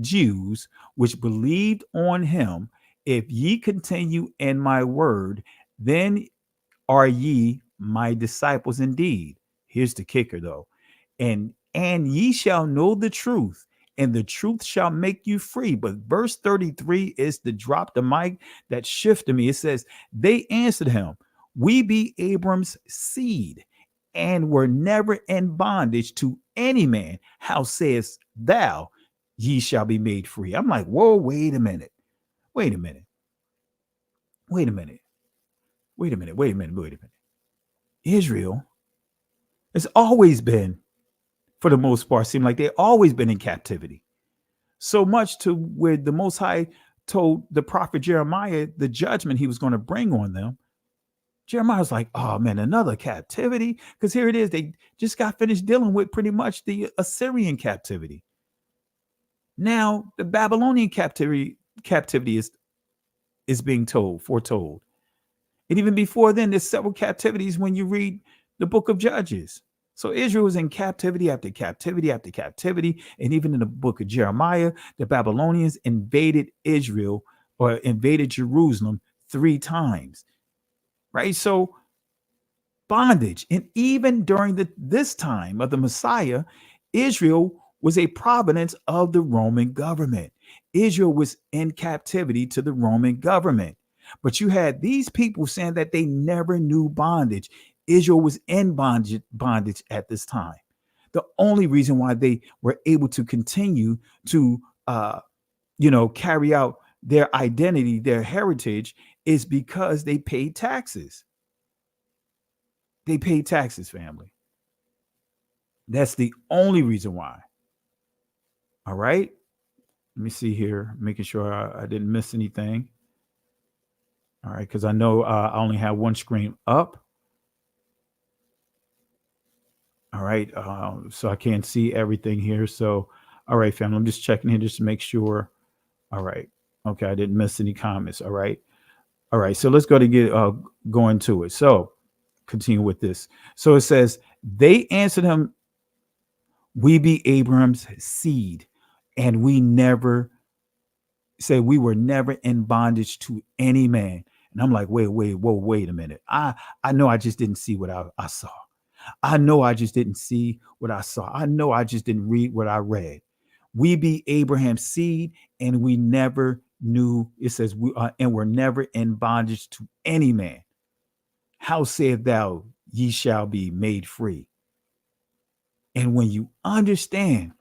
Jews which believed on him, if ye continue in my word, then are ye my disciples indeed. Here's the kicker though. And ye shall know the truth, and the truth shall make you free. But verse 33 is the drop the mic that shifted me. It says, they answered him, we be Abram's seed, and were never in bondage to any man. How sayest thou, ye shall be made free? I'm like, whoa, wait a minute. Israel has always been, for the most part, seem like they've always been in captivity. So much to where the Most High told the prophet Jeremiah the judgment he was going to bring on them. Jeremiah was like, oh man, another captivity? Because here it is. They just got finished dealing with pretty much the Assyrian captivity. Now the Babylonian captivity is is being foretold. And even before then, there's several captivities when you read the book of Judges. So Israel was in captivity after captivity after captivity. And even in the book of Jeremiah, the Babylonians invaded Israel or invaded Jerusalem 3 times, right? So bondage. And even during this time of the Messiah, Israel was a province of the Roman government. Israel was in captivity to the Roman government. But you had these people saying that they never knew bondage. Israel was in bondage at this time. The only reason why they were able to continue to carry out their identity, their heritage, is because they paid taxes. They paid taxes, family. That's the only reason why. All right. Let me see here, making sure I didn't miss anything. All right, because I know I only have one screen up. All right, so I can't see everything here. So, all right, family, I'm just checking here just to make sure. All right, okay, I didn't miss any comments. All right, so let's go to get going to it. So, continue with this. So it says, they answered him, "We be Abraham's seed, and we were never in bondage to any man." And I'm like, wait a minute. I know I just didn't see what I saw. I know I just didn't see what I saw. I know I just didn't read what I read. We be Abraham's seed, and we never knew. It says and we're never in bondage to any man. How sayest thou, ye shall be made free? And when you understand,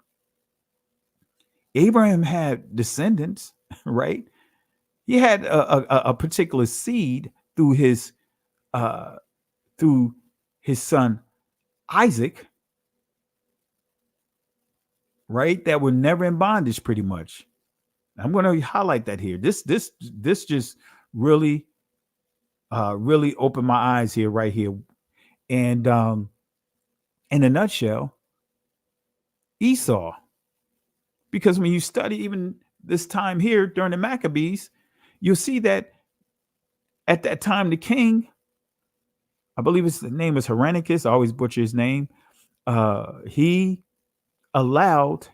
Abraham had descendants, right? He had a particular seed through his son Isaac, right? That were never in bondage, pretty much. I'm going to highlight that here. This just really opened my eyes here, right here. And in a nutshell, Esau. Because when you study even this time here during the Maccabees, you'll see that at that time the king, I believe the name is Hyrcanus, I always butcher his name. He allowed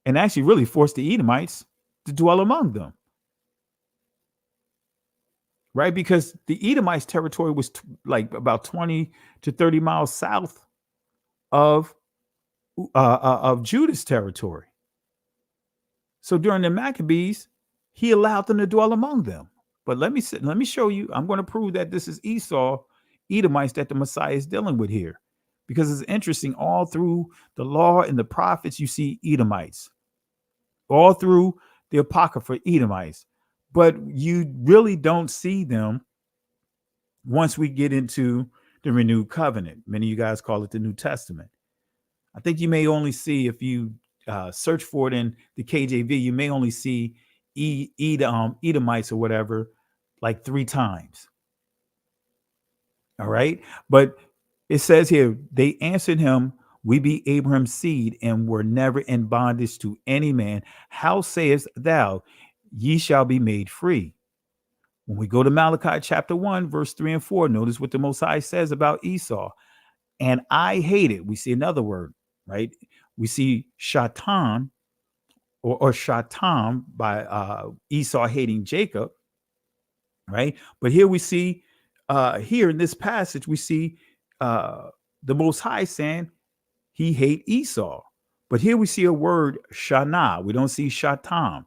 and actually really forced the Edomites to dwell among them. Right? Because the Edomites' territory was like about 20 to 30 miles south of Judah's territory. So during the Maccabees, he allowed them to dwell among them. But let me show you. I'm going to prove that this is Esau, Edomites, that the Messiah is dealing with here. Because it's interesting, all through the law and the prophets, you see Edomites. All through the Apocrypha, Edomites. But you really don't see them once we get into the renewed covenant. Many of you guys call it the New Testament. I think you may only see, if you search for it in the KJV, you may only see Edomites or whatever like 3 times. All right. But it says here, they answered him, "We be Abraham's seed, and were never in bondage to any man. How sayest thou, ye shall be made free?" When we go to Malachi chapter 1, verse 3 and 4, notice what the Most High says about Esau. "And I hated," we see another word, right? We see Shatan or Shatam by Esau hating Jacob, right? But here we see, here in this passage, we see the Most High saying he hate Esau. But here we see a word Shana. We don't see Shatam.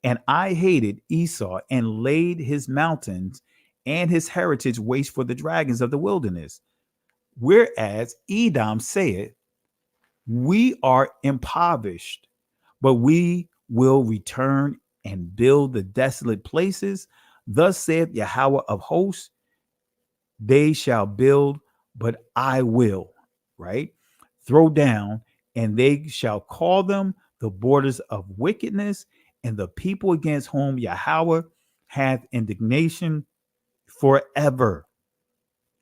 "And I hated Esau and laid his mountains and his heritage waste for the dragons of the wilderness. Whereas Edom saith, we are impoverished, but we will return and build the desolate places. Thus saith Yahweh of hosts, they shall build, but I will," right? "Throw down, and they shall call them the borders of wickedness, and the people against whom Yahweh hath indignation forever."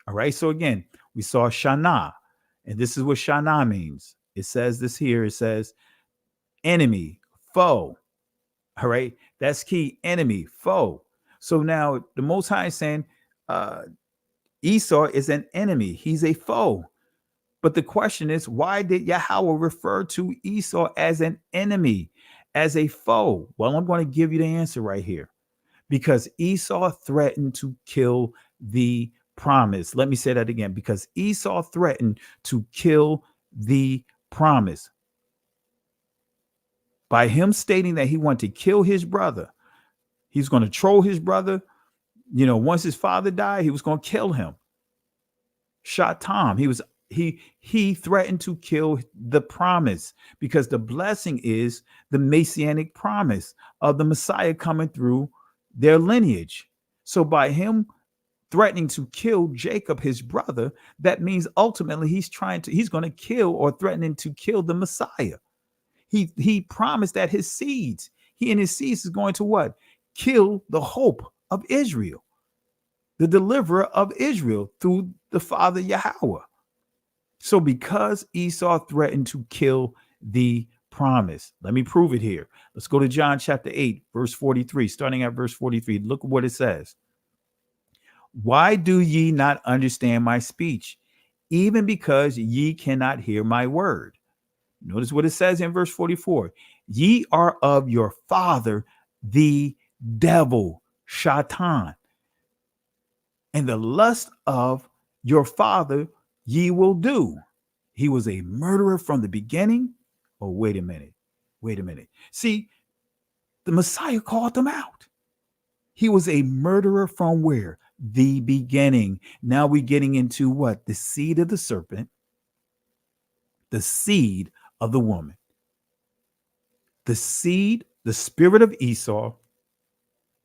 All right. So again, we saw Shana, and this is what Shana means. It says this here. It says enemy, foe. All right. That's key. Enemy, foe. So now the Most High is saying Esau is an enemy. He's a foe. But the question is, why did Yahweh refer to Esau as an enemy, as a foe? Well, I'm going to give you the answer right here. Because Esau threatened to kill the promise. Let me say that again. Because Esau threatened to kill the promise. By him stating that he wanted to kill his brother, he's going to troll his brother. You know, once his father died, he was going to kill him. Shot Tom. He threatened to kill the promise, because the blessing is the messianic promise of the Messiah coming through their lineage. So by him threatening to kill Jacob, his brother, that means ultimately he's going to kill or threatening to kill the Messiah. He promised that his seeds, he and his seeds is going to what? Kill the hope of Israel, the deliverer of Israel through the Father Yahweh. So because Esau threatened to kill the promise, let me prove it here. Let's go to John chapter 8, verse 43, starting at verse 43. Look what it says. Why do ye not understand my speech? Even because ye cannot hear my word. Notice what it says in verse 44. Ye are of your father, the devil, Shaitan, and the lust of your father ye will do. He was a murderer from the beginning. Oh, wait a minute. See, the Messiah called them out. He was a murderer from where? The beginning. Now we're getting into what? The seed of the serpent, the seed of the woman, the seed, the spirit of Esau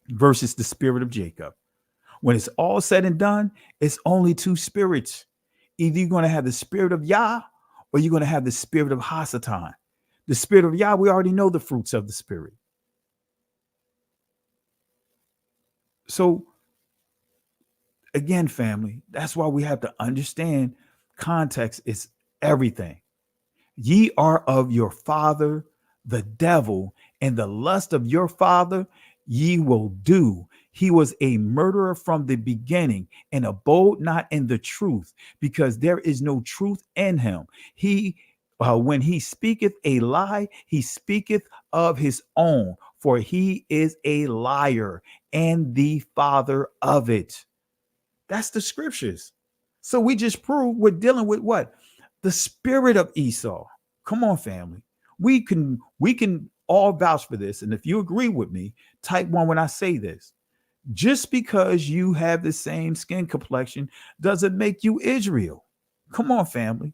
versus the spirit of Jacob. When it's all said and done, it's only two spirits. Either you're going to have the spirit of Yah or you're going to have the spirit of Hasatan. The spirit of Yah, we already know the fruits of the spirit. So again, family, that's why we have to understand context is everything. Ye are of your father, the devil, and the lust of your father ye will do. He was a murderer from the beginning and abode not in the truth, because there is no truth in him. When he speaketh a lie, he speaketh of his own, for he is a liar and the father of it. That's the scriptures. So we just proved we're dealing with what? The spirit of Esau. Come on, family. We can all vouch for this. And if you agree with me, type 1 when I say this. Just because you have the same skin complexion doesn't make you Israel. Come on, family.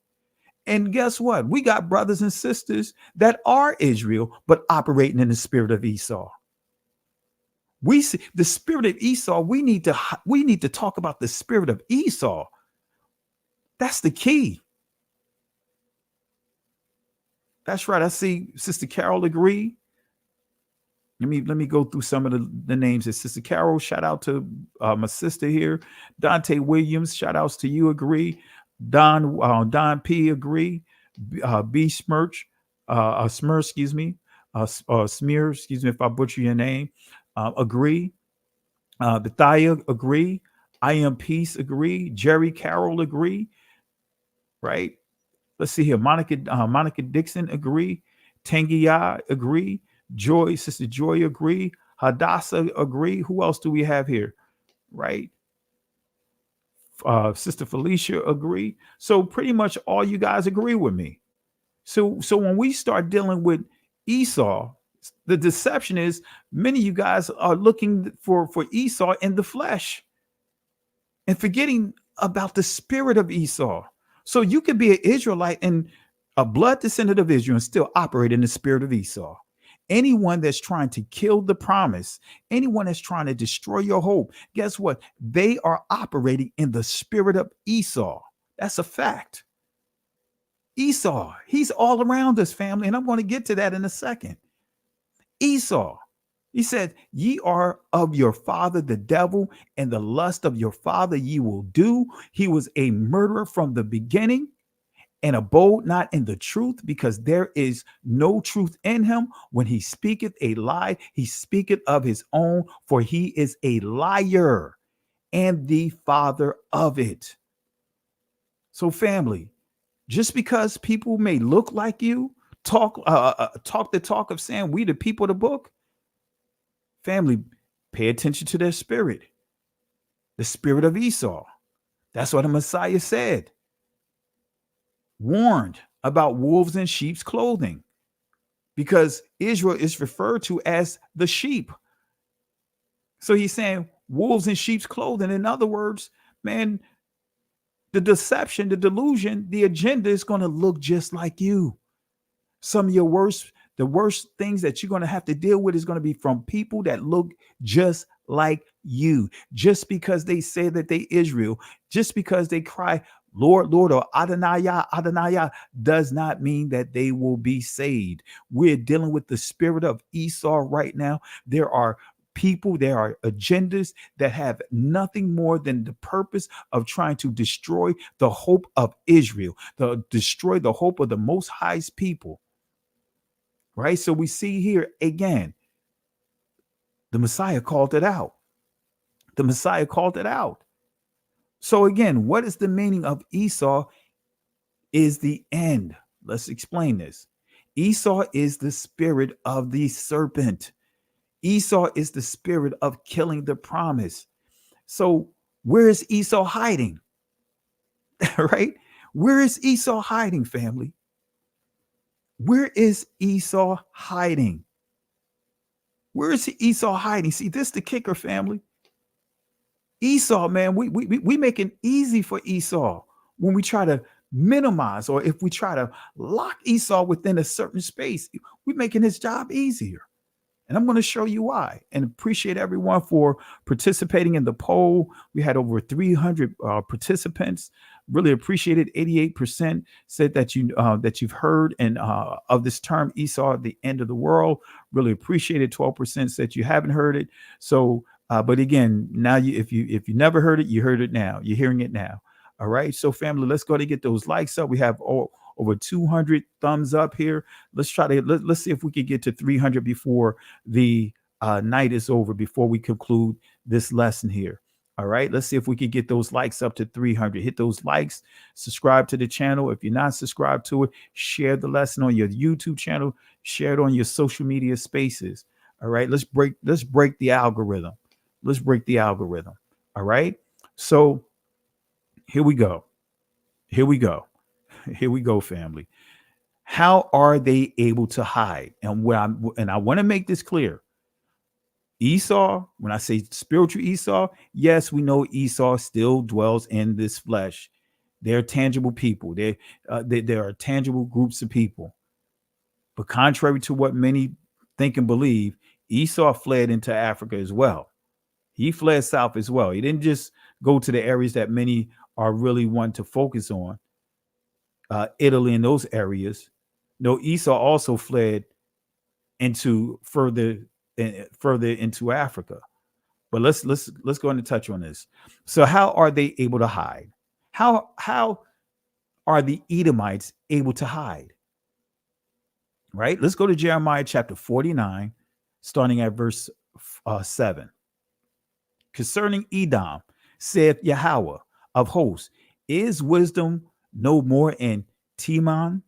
And guess what? We got brothers and sisters that are Israel, but operating in the spirit of Esau. We see the spirit of Esau. We need to talk about the spirit of Esau. That's the key. That's right. I see Sister Carol agree. Let me go through some of the names. It's Sister Carol. Shout out to my sister here. Dante Williams. Shout outs to you. Agree. Don P. Agree. B. Smirch. Smir. Excuse me. Smear. Excuse me if I butcher your name. Agree. Bethia. Agree. I am Peace. Agree. Jerry Carroll. Agree. Right. Let's see here. Monica Dixon. Agree. Tangiya. Agree. Joy, Sister Joy, agree. Hadassah, agree. Who else do we have here? Right. Sister Felicia, agree. So pretty much all you guys agree with me. So when we start dealing with Esau, the deception is many of you guys are looking for Esau in the flesh and forgetting about the spirit of Esau. So you could be an Israelite and a blood descendant of Israel and still operate in the spirit of Esau. Anyone that's trying to kill the promise, anyone that's trying to destroy your hope, guess what? They are operating in the spirit of Esau. That's a fact. Esau, he's all around us, family, and I'm going to get to that in a second. Esau, he said, ye are of your father, the devil, and the lust of your father ye will do. He was a murderer from the beginning and abode not in the truth, because there is no truth in him. When he speaketh a lie, he speaketh of his own, for he is a liar and the father of it. So, family, just because people may look like you, talk the talk of saying we the people of the book, family, pay attention to their spirit, the spirit of Esau. That's what the Messiah said. Warned about wolves in sheep's clothing, because Israel is referred to as the sheep. So he's saying wolves in sheep's clothing. In other words, man, the deception, the delusion, the agenda is going to look just like you. Some of the worst things that you're going to have to deal with is going to be from people that look just like you. Just because they say that they Israel, just because they cry, Lord, Lord, or Adonai, Adonai, does not mean that they will be saved. We're dealing with the spirit of Esau right now. There are people, there are agendas that have nothing more than the purpose of trying to destroy the hope of Israel, destroy the hope of the Most High's people. Right? So we see here again, the Messiah called it out. The Messiah called it out. So again, what is the meaning of Esau is the end? Let's explain this. Esau is the spirit of the serpent. Esau is the spirit of killing the promise. So where is Esau hiding? Right? Where is Esau hiding, family? Where is Esau hiding? Where is Esau hiding? See, this is the kicker, family. Esau, man, we make it easy for Esau when we try to minimize, or if we try to lock Esau within a certain space, we're making his job easier. And I'm going to show you why, and appreciate everyone for participating in the poll. We had over 300 participants. Really appreciate it. 88% said that you've heard and of this term Esau, the end of the world. Really appreciate it. 12% said you haven't heard it. So, but again, now if you never heard it, you heard it now. You're hearing it now. All right. So, family, let's go to get those likes up. We have over 200 thumbs up here. Let's see if we can get to 300 before the night is over, before we conclude this lesson here. All right, let's see if we can get those likes up to 300. Hit those likes, subscribe to the channel. If you're not subscribed to it, share the lesson on your YouTube channel, share it on your social media spaces. All right, let's break the algorithm. Let's break the algorithm. All right, so here we go. Here we go. Here we go, family. How are they able to hide? And I want to make this clear. Esau, when I say spiritual Esau, yes, we know Esau still dwells in this flesh. They're tangible people. There are tangible groups of people. But contrary to what many think and believe, Esau fled into Africa as well. He fled south as well. He didn't just go to the areas that many are really wanting to focus on. Italy and those areas. No, Esau also fled into further into Africa. But let's go ahead and touch on this. So how are they able to hide? How are the Edomites able to hide? Right? Let's go to Jeremiah chapter 49, starting at verse 7. Concerning Edom, saith Yahweh of hosts, is wisdom no more in Teman?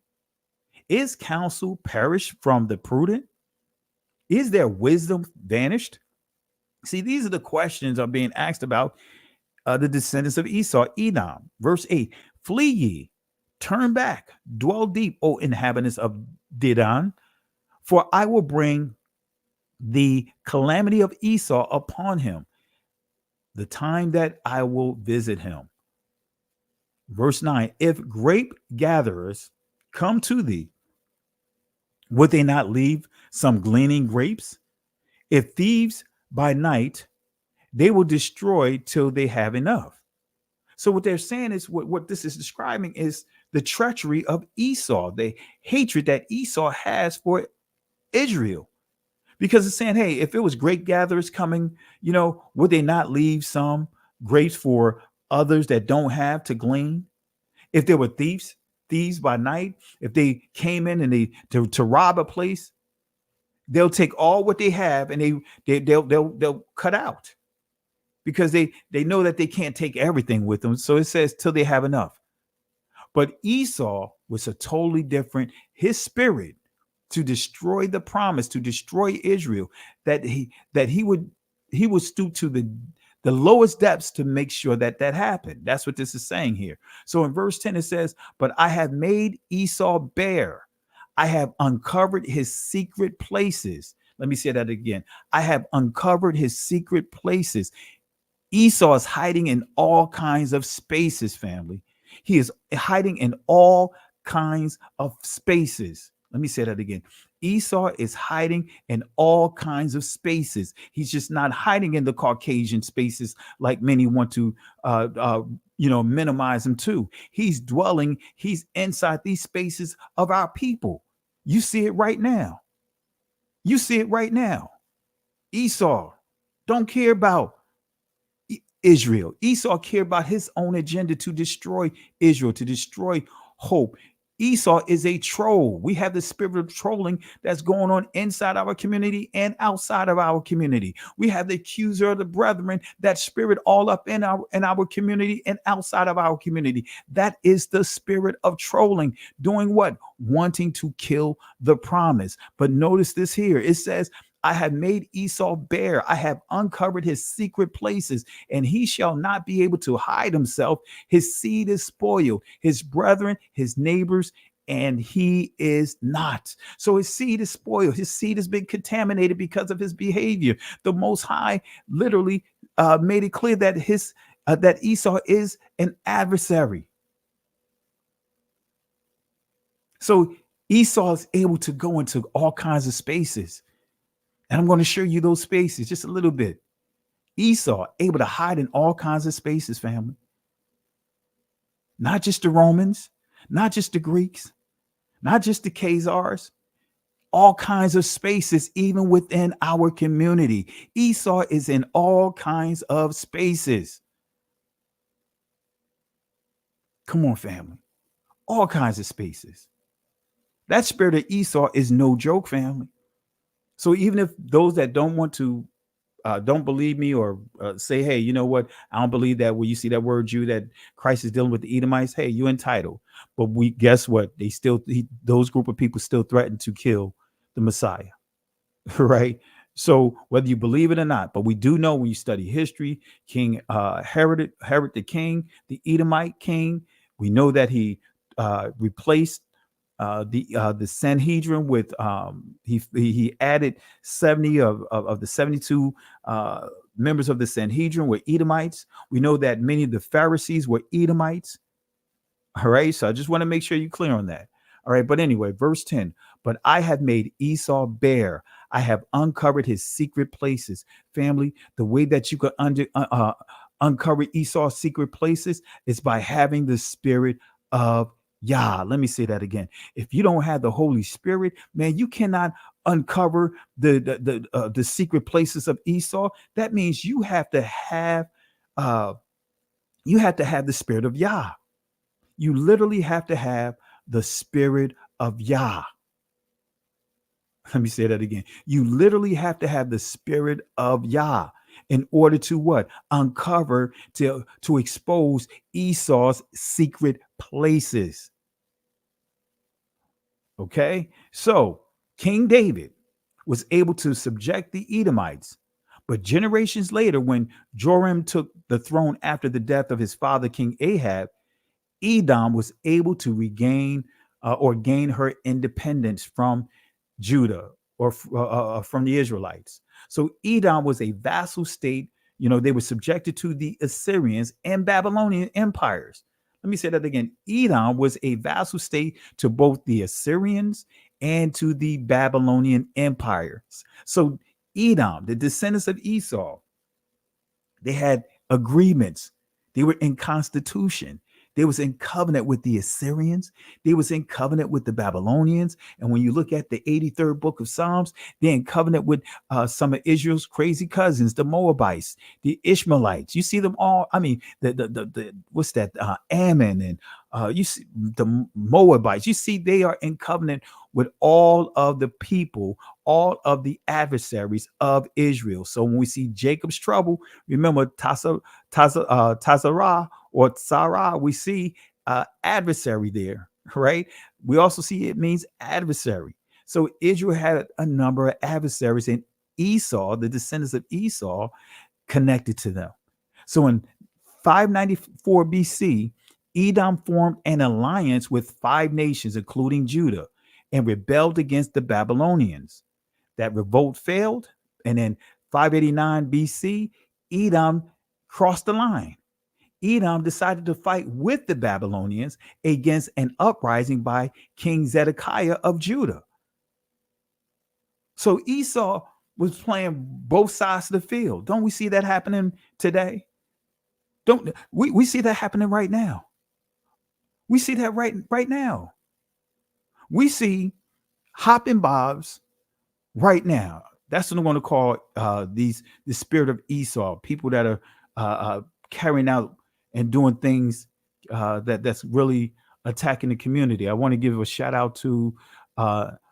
Is counsel perished from the prudent? Is their wisdom vanished? See, these are the questions are being asked about the descendants of Esau, Edom. Verse 8, flee ye, turn back, dwell deep, O inhabitants of Dedan, for I will bring the calamity of Esau upon him, the time that I will visit him. Verse 9, if grape gatherers come to thee, would they not leave some gleaning grapes? If thieves by night, they will destroy till they have enough. So what they're saying is what this is describing is the treachery of Esau, the hatred that Esau has for Israel. Because it's saying, hey, if it was grape gatherers coming, would they not leave some grapes for others that don't have to glean? If there were thieves thieves by night, if they came in and they to rob a place, they'll take all what they have and they'll cut out, because they know that they can't take everything with them. So it says till they have enough. But Esau was a totally different. His spirit to destroy the promise, to destroy Israel, that he would stoop to the lowest depths to make sure that happened. That's what this is saying here. So in verse 10 it says, "But I have made Esau bare. I have uncovered his secret places." Let me say that again. I have uncovered his secret places. Esau is hiding in all kinds of spaces, family. He is hiding in all kinds of spaces. Let me say that again. Esau is hiding in all kinds of spaces. He's just not hiding in the Caucasian spaces like many want to minimize him to. He's inside these spaces of our people. You see it right now. You see it right now. Esau don't care about Israel. Esau cared about his own agenda to destroy Israel, to destroy hope. Esau is a troll. We have the spirit of trolling that's going on inside our community and outside of our community. We have the accuser of the brethren, that spirit all up in our community and outside of our community. That is the spirit of trolling. Doing what? Wanting to kill the promise. But notice this here. It says, I have made Esau bare. I have uncovered his secret places, and he shall not be able to hide himself. His seed is spoiled, his brethren, his neighbors, and he is not. So his seed is spoiled. His seed has been contaminated because of his behavior. The Most High literally made it clear that that Esau is an adversary. So Esau is able to go into all kinds of spaces. And I'm going to show you those spaces just a little bit. Esau able to hide in all kinds of spaces, family. Not just the Romans, not just the Greeks, not just the Khazars, all kinds of spaces, even within our community. Esau is in all kinds of spaces. Come on, family. All kinds of spaces. That spirit of Esau is no joke, family. So even if those that don't want to, don't believe me, or say, hey, you know what? I don't believe that. When you see that word Jew, that Christ is dealing with the Edomites, hey, you entitled. But guess what? Those group of people still threaten to kill the Messiah, right? So whether you believe it or not, but we do know when you study history, King Herod the king, the Edomite king, we know that he replaced the Sanhedrin with he added 70 of the 72 members of the Sanhedrin were Edomites. We know that many of the Pharisees were Edomites. All right, so I just want to make sure you're clear on that. All right, but anyway, verse 10, but I have made Esau bare. I have uncovered his secret places. Family, the way that you could uncover Esau's secret places is by having the spirit of Yah. Let me say that again. If you don't have the Holy Spirit, man, you cannot uncover the secret places of Esau. That means you have to have the spirit of Yah. You literally have to have the spirit of Yah. Let me say that again. You literally have to have the spirit of Yah in order to what? Uncover, to expose Esau's secret places. Okay, so King David was able to subject the Edomites, but generations later, when Joram took the throne after the death of his father, King Ahab, Edom was able to regain or gain her independence from Judah or from the Israelites. So Edom was a vassal state. You know, they were subjected to the Assyrians and Babylonian empires. Let me say that again. Edom was a vassal state to both the Assyrians and to the Babylonian empires. So Edom, the descendants of Esau, they had agreements. They were in constitution. They was in covenant with the Assyrians. They was in covenant with the Babylonians. And when you look at the 83rd book of Psalms, they're in covenant with some of Israel's crazy cousins, the Moabites, the Ishmaelites. You see them all. I mean, the what's that? Ammon and You see the Moabites. You see they are in covenant with all of the people, all of the adversaries of Israel. So when we see Jacob's trouble, remember Tazarah or Sarah, we see adversary there, right? We also see it means adversary. So Israel had a number of adversaries, and Esau, the descendants of Esau, connected to them. So in 594 BC, Edom formed an alliance with 5 nations, including Judah, and rebelled against the Babylonians. That revolt failed, and in 589 BC, Edom crossed the line. Edom decided to fight with the Babylonians against an uprising by King Zedekiah of Judah. So Esau was playing both sides of the field. Don't we see that happening today? Don't we see that happening right now? We see that right now. We see hop and bobs right now. That's what I'm going to call the spirit of Esau, people that are carrying out and doing things that's really attacking the community. I want to give a shout out to Nguzu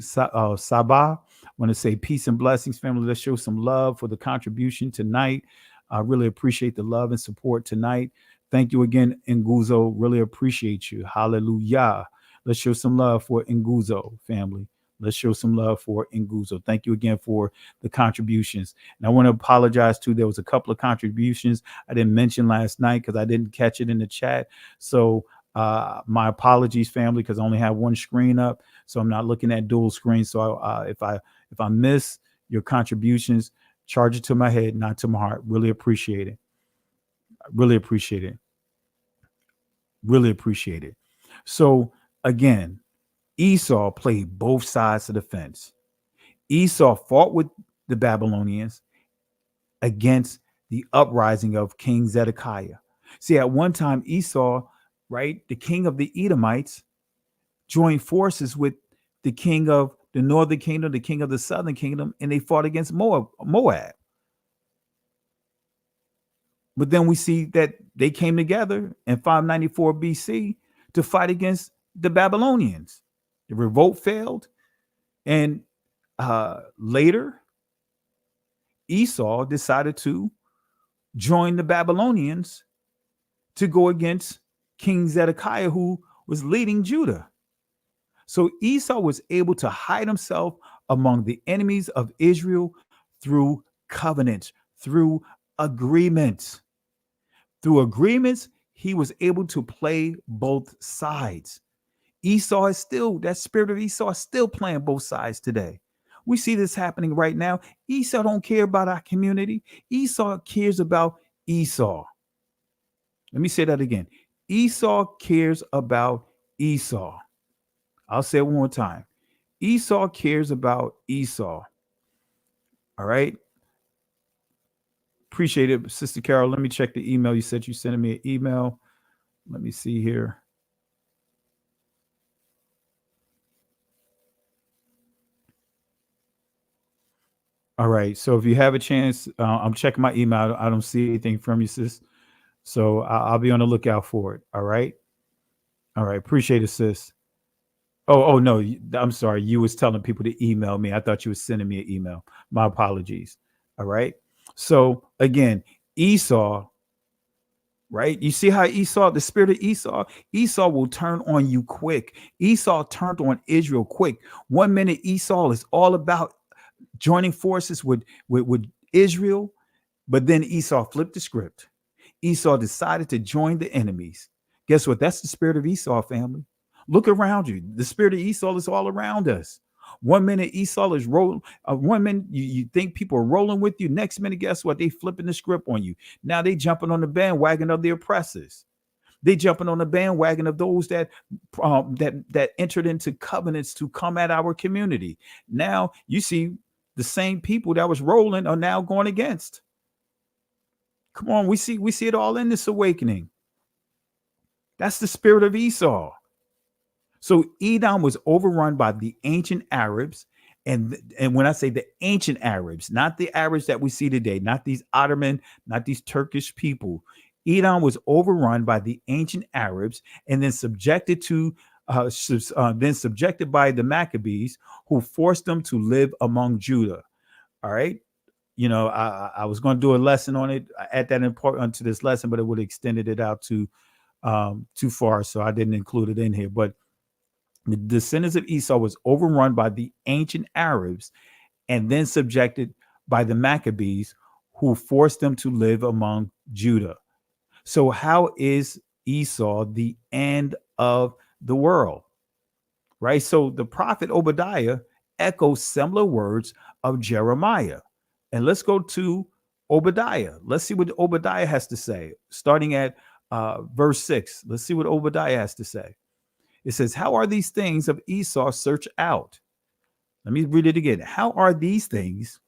Sabah. I want to say peace and blessings, family. Let's show some love for the contribution tonight. I really appreciate the love and support tonight. Thank you again, Nguzo. Really appreciate you. Hallelujah. Let's show some love for Nguzo, family. Let's show some love for Nguzo. Thank you again for the contributions. And I want to apologize too. There was a couple of contributions I didn't mention last night because I didn't catch it in the chat. So my apologies, family, because I only have one screen up. So I'm not looking at dual screen. So if I miss your contributions, charge it to my head, not to my heart. Really appreciate it. Really appreciate it. Really appreciate it. So again, Esau played both sides of the fence. Esau fought with the Babylonians against the uprising of King Zedekiah. See, at one time, Esau, right, the king of the Edomites, joined forces with the king of the northern kingdom, the king of the southern kingdom, and they fought against Moab. But then we see that they came together in 594 BC to fight against the Babylonians. The revolt failed. And later, Esau decided to join the Babylonians to go against King Zedekiah, who was leading Judah. So Esau was able to hide himself among the enemies of Israel through covenants, through agreements. Through agreements, he was able to play both sides. Esau is still, that spirit of Esau is still playing both sides today. We see this happening right now. Esau don't care about our community. Esau cares about Esau. Let me say that again. Esau cares about Esau. I'll say it one more time. Esau cares about Esau. All right. Appreciate it, Sister Carol. Let me check the email. You said you sent me an email. Let me see here. All right. So if you have a chance, I'm checking my email. I don't see anything from you, sis. So I'll be on the lookout for it. All right. All right. Appreciate it, sis. Oh no. I'm sorry. You was telling people to email me. I thought you was sending me an email. My apologies. All right. So again, Esau, right? You see how Esau, the spirit of Esau will turn on you quick. Esau turned on Israel quick. 1 minute Esau is all about joining forces with Israel, but then Esau flipped the script. Esau decided to join the enemies. Guess what? That's the spirit of Esau, family. Look around you. The spirit of Esau is all around us. 1 minute Esau is rolling. 1 minute you think people are rolling with you. Next minute, guess what? They flipping the script on you. Now they jumping on the bandwagon of the oppressors. They jumping on the bandwagon of those that entered into covenants to come at our community. Now you see the same people that was rolling are now going against. Come on, we see it all in this awakening. That's the spirit of Esau. So Edom was overrun by the ancient Arabs. And when I say the ancient Arabs, not the Arabs that we see today, not these Ottoman, not these Turkish people. Edom was overrun by the ancient Arabs and then subjected by the Maccabees, who forced them to live among Judah. All right. I was going to do a lesson on it at that important to this lesson, but it would have extended it out too far, so I didn't include it in here. But the descendants of Esau was overrun by the ancient Arabs and then subjected by the Maccabees, who forced them to live among Judah. So how is Esau the end of the world? Right? So the prophet Obadiah echoes similar words of Jeremiah. And let's go to Obadiah. Let's see what Obadiah has to say, starting at verse 6. Let's see what Obadiah has to say. It says, how are these things of Esau searched out? Let me read it again. How are these things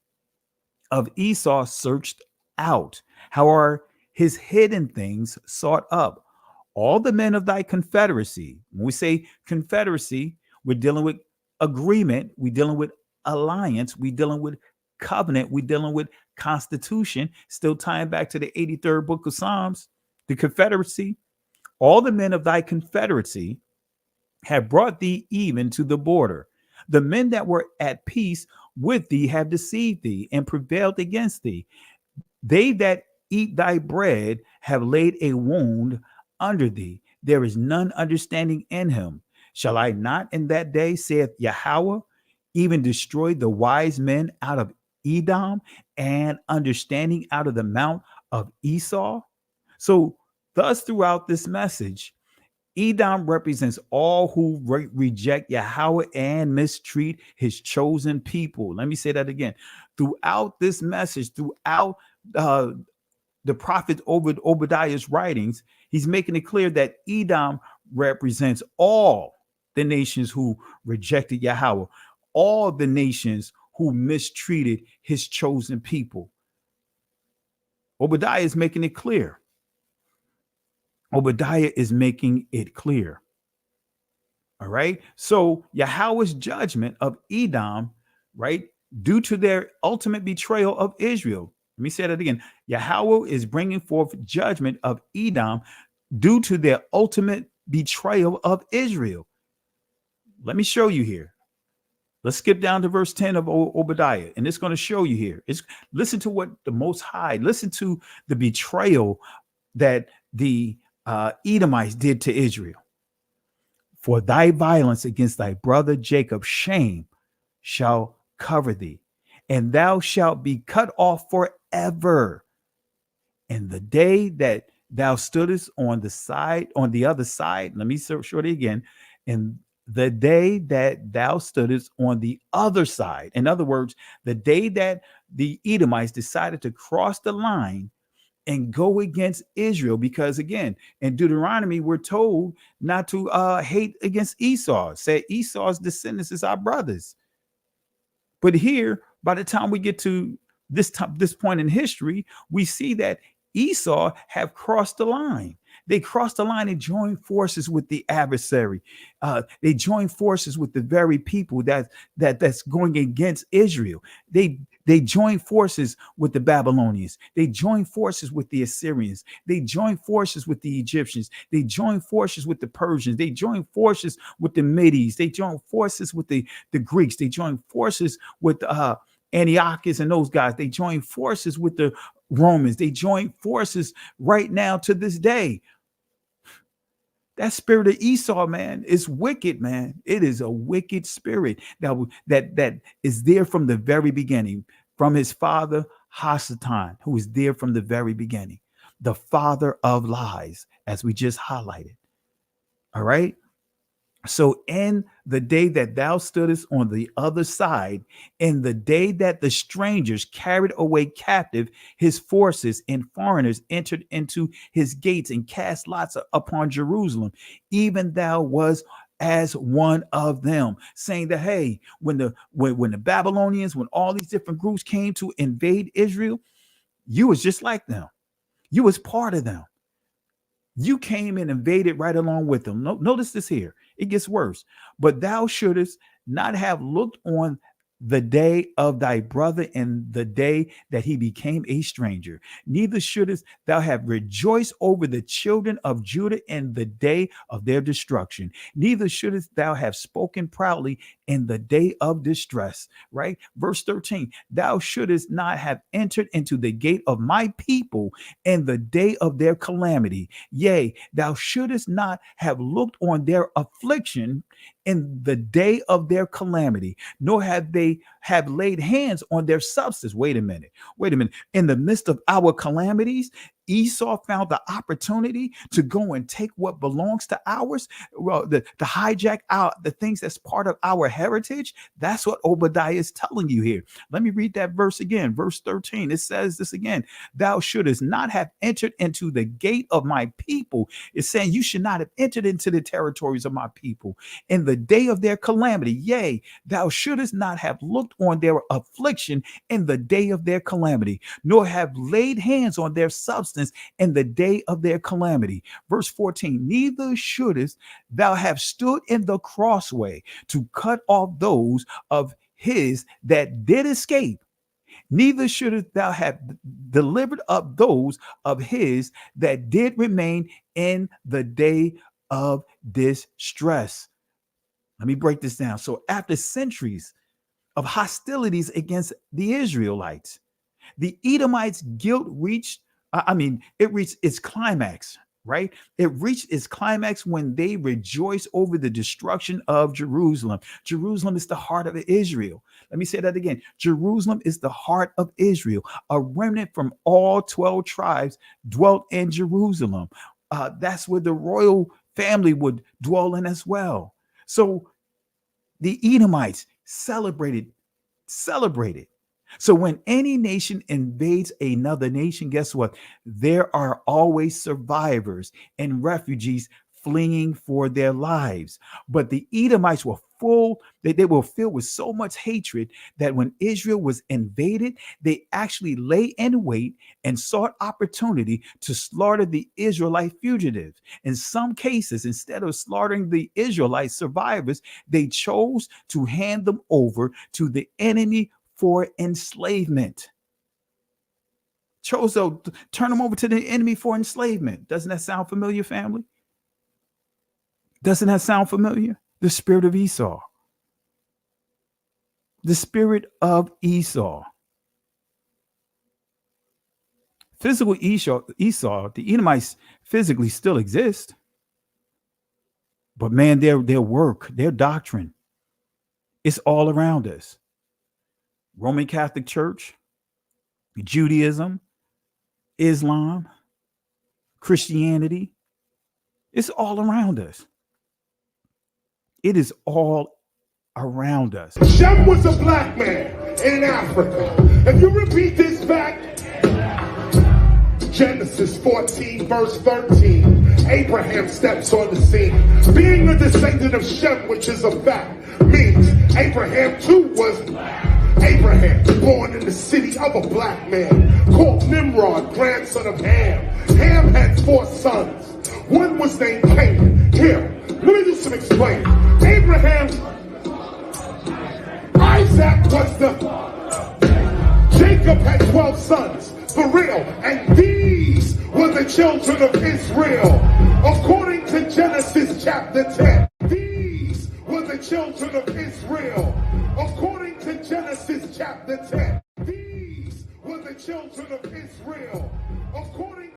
of Esau searched out? How are his hidden things sought up? All the men of thy confederacy. When we say confederacy, we're dealing with agreement. We're dealing with alliance. We're dealing with covenant. We're dealing with constitution. Still tying back to the 83rd book of Psalms, the confederacy. All the men of thy confederacy have brought thee even to the border. The men that were at peace with thee have deceived thee and prevailed against thee. They that eat thy bread have laid a wound under thee. There is none understanding in him. Shall I not in that day, saith Yahweh, even destroy the wise men out of Edom and understanding out of the mount of Esau? So thus throughout this message, Edom represents all who reject Yahweh and mistreat his chosen people. Let me say that again. Throughout this message, throughout the prophet Obadiah's writings, he's making it clear that Edom represents all the nations who rejected Yahweh, all the nations who mistreated his chosen people. Obadiah is making it clear. Obadiah is making it clear. All right. So Yahweh's judgment of Edom, right, due to their ultimate betrayal of Israel. Let me say that again. Yahweh is bringing forth judgment of Edom due to their ultimate betrayal of Israel. Let me show you here. Let's skip down to verse 10 of Obadiah, and it's going to show you here. Listen to what the Most High, listen to the betrayal that the Edomites did to Israel. For thy violence against thy brother Jacob, shame shall cover thee, and thou shalt be cut off forever. And the day that thou stoodest on the other side, let me show it again. And the day that thou stoodest on the other side, in other words, the day that the Edomites decided to cross the line and go against Israel, because again, in Deuteronomy, we're told not to hate against Esau. Say Esau's descendants is our brothers. But here, by the time we get to this point in history, we see that Esau have crossed the line. They crossed the line and joined forces with the adversary. They joined forces with the very people that's going against Israel. They joined forces with the Babylonians. They joined forces with the Assyrians. They joined forces with the Egyptians. They joined forces with the Persians. They joined forces with the Medes. They joined forces with the Greeks. They joined forces with Antiochus and those guys. They joined forces with the Romans. They joined forces right now to this day. That spirit of Esau, man, is wicked, man. It is a wicked spirit that is there from the very beginning, from his father, Hasatan, who is there from the very beginning, the father of lies, as we just highlighted. All right. So in the day that thou stoodest on the other side, in the day that the strangers carried away captive his forces and foreigners entered into his gates and cast lots upon Jerusalem, even thou was as one of them, saying that, hey, when the Babylonians, when all these different groups came to invade Israel, you was just like them. You was part of them. You came and invaded right along with them. Notice this here. It gets worse. But thou shouldest not have looked on the day of thy brother and the day that he became a stranger. Neither shouldest thou have rejoiced over the children of Judah in the day of their destruction. Neither shouldest thou have spoken proudly in the day of distress. Right? Verse 13, thou shouldest not have entered into the gate of my people in the day of their calamity. Yea, thou shouldest not have looked on their affliction in the day of their calamity, nor have they have laid hands on their substance. Wait a minute. In the midst of our calamities, Esau found the opportunity to go and take what belongs to ours, well, to hijack out the things that's part of our heritage. That's what Obadiah is telling you here. Let me read that verse again. Verse 13. It says this again. Thou shouldest not have entered into the gate of my people. It's saying you should not have entered into the territories of my people in the day of their calamity. Yea, thou shouldest not have looked on their affliction in the day of their calamity, nor have laid hands on their substance in the day of their calamity. Verse 14, neither shouldest thou have stood in the crossway to cut off those of his that did escape. Neither shouldest thou have delivered up those of his that did remain in the day of distress. Let me break this down. So after centuries of hostilities against the Israelites, the Edomites' guilt reached its climax, right? It reached its climax when they rejoiced over the destruction of Jerusalem. Jerusalem is the heart of Israel. Let me say that again. Jerusalem is the heart of Israel. A remnant from all 12 tribes dwelt in Jerusalem. That's where the royal family would dwell in as well. So the Edomites celebrated. So when any nation invades another nation, guess what? There are always survivors and refugees fleeing for their lives. But the Edomites were they were filled with so much hatred that when Israel was invaded, they actually lay in wait and sought opportunity to slaughter the Israelite fugitives. In some cases, instead of slaughtering the Israelite survivors, they chose to hand them over to the enemy for enslavement. Chose to turn them over to the enemy for enslavement. Doesn't that sound familiar, family? Doesn't that sound familiar? The spirit of Esau. The spirit of Esau. Physical Esau, the Edomites physically still exist. But man, their work, their doctrine, it's all around us. Roman Catholic Church, Judaism, Islam, Christianity, it's all around us. It is all around us. Shem was a black man in Africa. If you repeat this back, Genesis 14 verse 13, Abraham steps on the scene. Being a descendant of Shem, which is a fact, means Abraham too was Abraham, born in the city of a black man, called Nimrod, grandson of Ham. Ham had 4 sons. One was named Canaan. Here, let me do some explaining. Abraham, Isaac was Jacob had 12 sons, for real, and these were the children of Israel. According to Genesis chapter 10, these were the children of Israel. According to Genesis chapter 10, these were the children of Israel. According